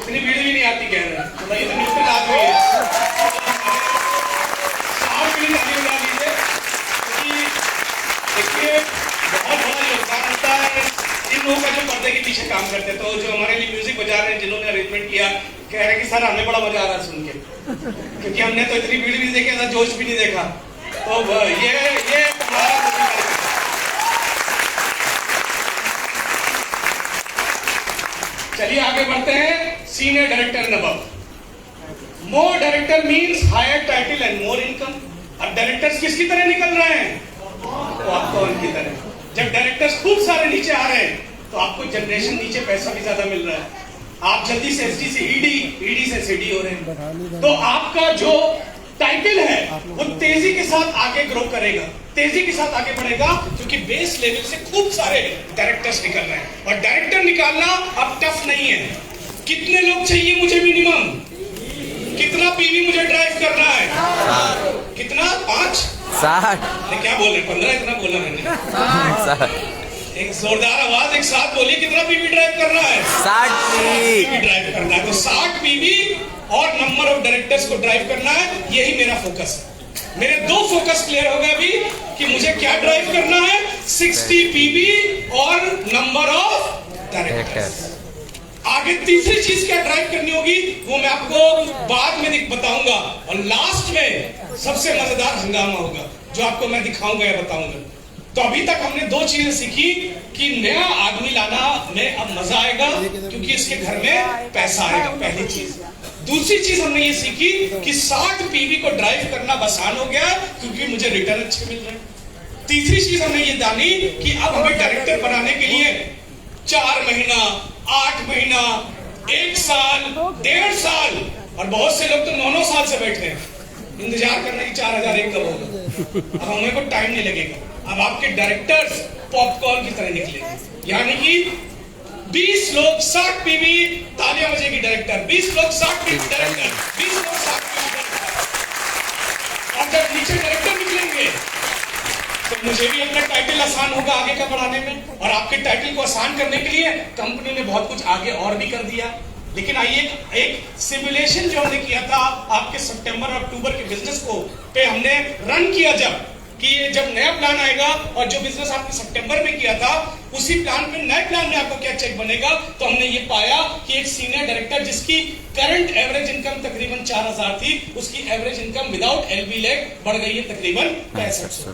S1: इतनी भीड़ भी नहीं आती कह रहे, तो भाई इतनी मुश्किल आदमी है। देखिए बहुत बड़ा योगदान होता है इन लोगों का जो पर्दे के पीछे काम करते हैं। तो जो हमारे लिए म्यूजिक बजा रहे हैं, जिन्होंने अरेंजमेंट किया, कह रहे कि सर हमें बड़ा मजा आ रहा है सुन के, क्योंकि हमने तो इतनी भीड़ भी नहीं देखी, ऐसा जोश भी नहीं देखा। तो ये चलिए आगे बढ़ते हैं। Senior director and above. More director means higher title and more income. अब डायरेक्टर्स किसकी तरह निकल रहे हैं? तो आपको उनकी तरह। जब डायरेक्टर्स खूब सारे नीचे आ रहे हैं तो आपको जनरेशन नीचे पैसा भी ज्यादा मिल रहा है। आप जल्दी से एसडी से ईडी, ईडी से सीडी हो रहे हैं। तो आपका जो टाइटल है वो तेजी के साथ आगे ग्रो करेगा, तेजी के साथ आगे बढ़ेगा, क्योंकि बेस लेवल से खूब सारे डायरेक्टर्स निकल रहे हैं। और डायरेक्टर निकालना अब टफ नहीं है। कितने लोग चाहिए मुझे मिनिमम? कितना पीवी मुझे ड्राइव करना है? कितना? 5
S2: 60।
S1: क्या बोल रहे? 15 इतना बोला मैंने। एक जोरदार आवाज एक साथ बोलिए, कितना पीवी ड्राइव करना है?
S2: 60
S1: पीवी ड्राइव करना है। तो 60 पीवी और नंबर ऑफ डायरेक्टर्स को ड्राइव करना है, यही मेरा फोकस है। मेरे 2 फोकस क्लियर हो गए अभी कि मुझे क्या ड्राइव करना है, 60 पीवी और नंबर ऑफ डायरेक्टर्स। आगे तीसरी चीज क्या ड्राइव करनी होगी वो मैं आपको बाद में बताऊंगा, और लास्ट में सबसे मजेदार हंगामा होगा जो आपको मैं दिखाऊंगा या बताऊंगा। तो अभी तक हमने दो चीजें सीखी कि नया आदमी लाना में अब मजा आएगा क्योंकि इसके घर में पैसा आएगा, पहली चीज। दूसरी चीज हमने ये सीखी कि 60 पीवी को ड्राइव करना आसान हो गया क्योंकि मुझे रिटर्न अच्छे मिल रहे हैं। तीसरी चीज हमने ये जानी कि अब हमें डायरेक्टर बनाने के लिए 4 महीना, 8 महीना, 1 साल, 1.5 साल, और बहुत से लोग तो 9-9 साल से बैठे हैं इंतजार करने की 4001 कब होगा। अब हमें को टाइम नहीं लगेगा। अब आपके डायरेक्टर्स पॉपकॉर्न की तरह निकलेंगे, यानी कि 20 लोग 60 पीवी, तालियां बजेगी डायरेक्टर, 20 लोग 60 पीवी डायरेक्टर, 20 लोग 60 पीवी डायरेक्टर। और जब नीचे डायरेक्टर निकलेंगे तो मुझे भी अपना टाइटल आसान होगा आगे का बढ़ाने में, और आपके टाइटल को आसान करने के लिए कंपनी ने बहुत कुछ आगे और भी कर दिया। लेकिन आइए एक सिमुलेशन जो हमने किया था आपके सितंबर और अक्टूबर के बिजनेस को पे हमने रन किया, जब नया प्लान आएगा और जो बिजनेस आपने सितंबर में किया था उसी प्लान पे नए प्लान में आपको क्या चेक बनेगा। तो हमने ये पाया कि एक सीनियर डायरेक्टर जिसकी करंट एवरेज इनकम तकरीबन 4000 थी, उसकी average income without LB lag बढ़ गई है तकरीबन 6500।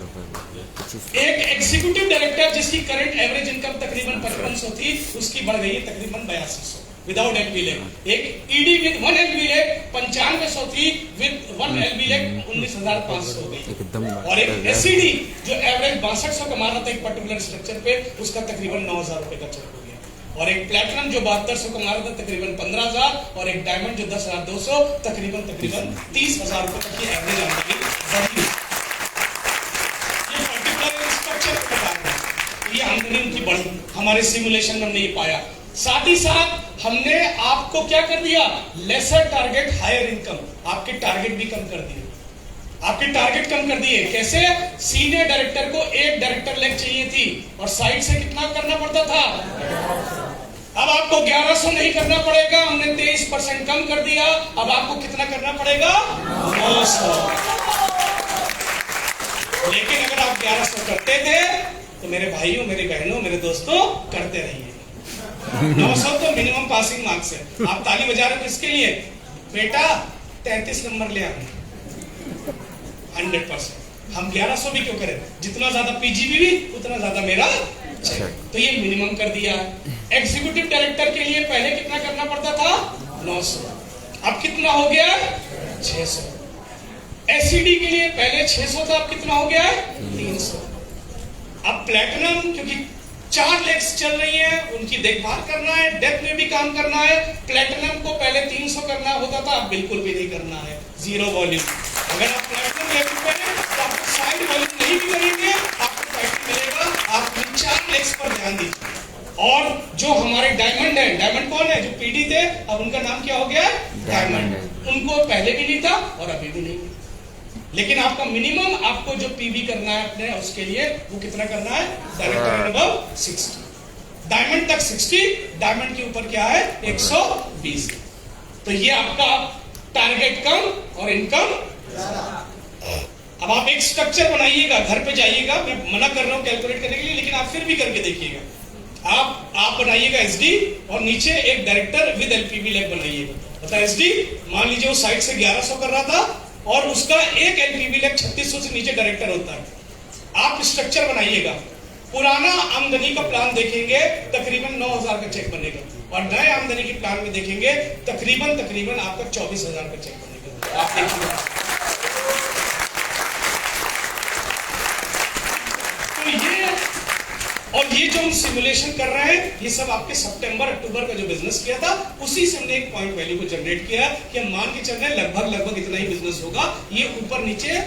S1: एक एग्जीक्यूटिव डायरेक्टर जिसकी करंट एवरेज इनकम तकरीबन 5500 थी, उसकी बढ़ गई है तकरीबन 8200 विदाउट एलबी लैग। एक ईडी विद 1 एलबी लैग 9500 थी, विद 1 एलबी लैग 19500 हो गई। और एक एसईडी जो एवरेज 6200 कमा रहा था एक पर्टिकुलर स्ट्रक्चर पे, उसका तकरीबन 9000 रुपए का चेक हो गया। और एक प्लेटिनम जो 7200 कमा रहा था तकरीबन 15000, और एक डायमंड जो 10200 तकरीबन 30000 रुपए तक की एवरेज आमदनी बढ़ी। ये पर्टिकुलर स्ट्रक्चर पे बता रहे हैं, ये आमदनी उनकी बढ़ी। हमारे सिमुलेशन में हमने ये पाया। साथ ही साथ हमने आपको क्या कर दिया, लेसर टारगेट हायर इनकम, आपके टारगेट भी कम कर दिए। आपके टारगेट कम कर दिए कैसे? सीनियर डायरेक्टर को एक डायरेक्टर लेग चाहिए थी और साइड से कितना करना पड़ता था? अब आपको 1100 नहीं करना पड़ेगा, हमने 23% कम कर दिया। अब आपको कितना करना पड़ेगा? 900। लेकिन अगर आप 1100 करते थे तो मेरे भाइयों, मेरे बहनों, मेरे दोस्तों, करते रहिए। 900 तो मिनिमम पासिंग मार्क्स है। आप ताली बजा रहे हो किसके लिए? बेटा 33 नंबर ले आए 100%। हम 1100 भी क्यों करें? जितना ज्यादा पीजीबी भी उतना ज्यादा मेरा चेक। तो ये मिनिमम कर दिया। एग्जीक्यूटिव डायरेक्टर के लिए पहले कितना करना पड़ता था? 900। अब कितना हो गया? 600। एसईडी के लिए पहले 600 था, अब कितना हो गया? 300। अब प्लेटिनम क्योंकि 4 लेग्स चल रही है, उनकी देखभाल करना है, डेप्थ में भी काम करना है। प्लेटिनम को पहले 300 करना होता था, अब बिल्कुल भी नहीं करना है, 0 वॉल्यूम। अगर आप प्लेटिनम लेवल पे हैं तो आपको साइड वॉल्यूम नहीं भी करेंगे, आपको टाइटल मिलेगा। आप 4 लेग्स पर ध्यान दीजिए। और जो हमारे डायमंड है, डायमंड कौन है? जो पीडी थे, अब उनका नाम क्या हो गया? डायमंड। उनको पहले भी नहीं था और अभी भी नहीं। लेकिन आपका मिनिमम आपको जो पीवी करना है अपने उसके लिए वो कितना करना है? डायरेक्टर अबव 60, डायमंड तक 60, डायमंड के ऊपर क्या है? 120। तो ये आपका टारगेट कम और इनकम। अब आप एक स्ट्रक्चर बनाइएगा, घर पे जाइएगा, मैं मना कर रहा हूं कैलकुलेट करने के लिए, लेकिन आप फिर भी करके देखिएगा। आप बनाइएगा एसडी और नीचे एक डायरेक्टर विद एलपीवी लैग बनाइएगा। मतलब एसडी मान लीजिए वो साइड से 1100 कर रहा था और उसका एक एलपीवी लैग 3600 से नीचे डायरेक्टर होता है। आप स्ट्रक्चर बनाइएगा, पुराना आमदनी का प्लान देखेंगे तकरीबन 9000 का चेक बनेगा, और नए आमदनी के प्लान में देखेंगे तकरीबन आपका 24000 का चेक बनेगा। आप देखिए, तो ये जो हम सिमुलेशन कर रहे हैं, ये सब आपके सितंबर अक्टूबर का जो बिजनेस किया था उसी से हमने एक पॉइंट वैल्यू को जनरेट किया कि हम मान के चल रहे हैं लगभग इतना ही बिजनेस होगा। ये ऊपर नीचे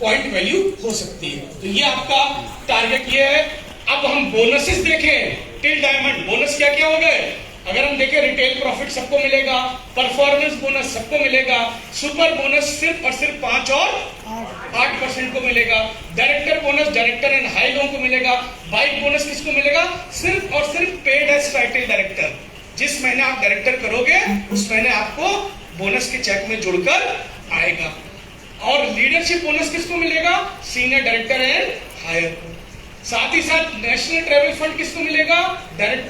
S1: पॉइंट वैल्यू हो सकती है। तो ये आपका टारगेट ये है। अब हम बोनसेस देखें, टिल डायमंड बोनस क्या क्या हो गए? अगर हम देखें, रिटेल प्रॉफिट सबको मिलेगा, परफॉर्मेंस बोनस सबको मिलेगा, सुपर बोनस सिर्फ और सिर्फ 5 और 8% को मिलेगा, director bonus director and high लोगों को मिलेगा, बाइक बोनस किसको मिलेगा? सिर्फ और सिर्फ पेड एज टाइटल डायरेक्टर। जिस महीने आप डायरेक्टर करोगे उस महीने आपको बोनस के चेक में जुड़कर आएगा। और लीडरशिप बोनस किसको मिलेगा? Senior director and higher. साथ ही साथ नेशनल ट्रेवल फंड किसको मिलेगा? डायरेक्टर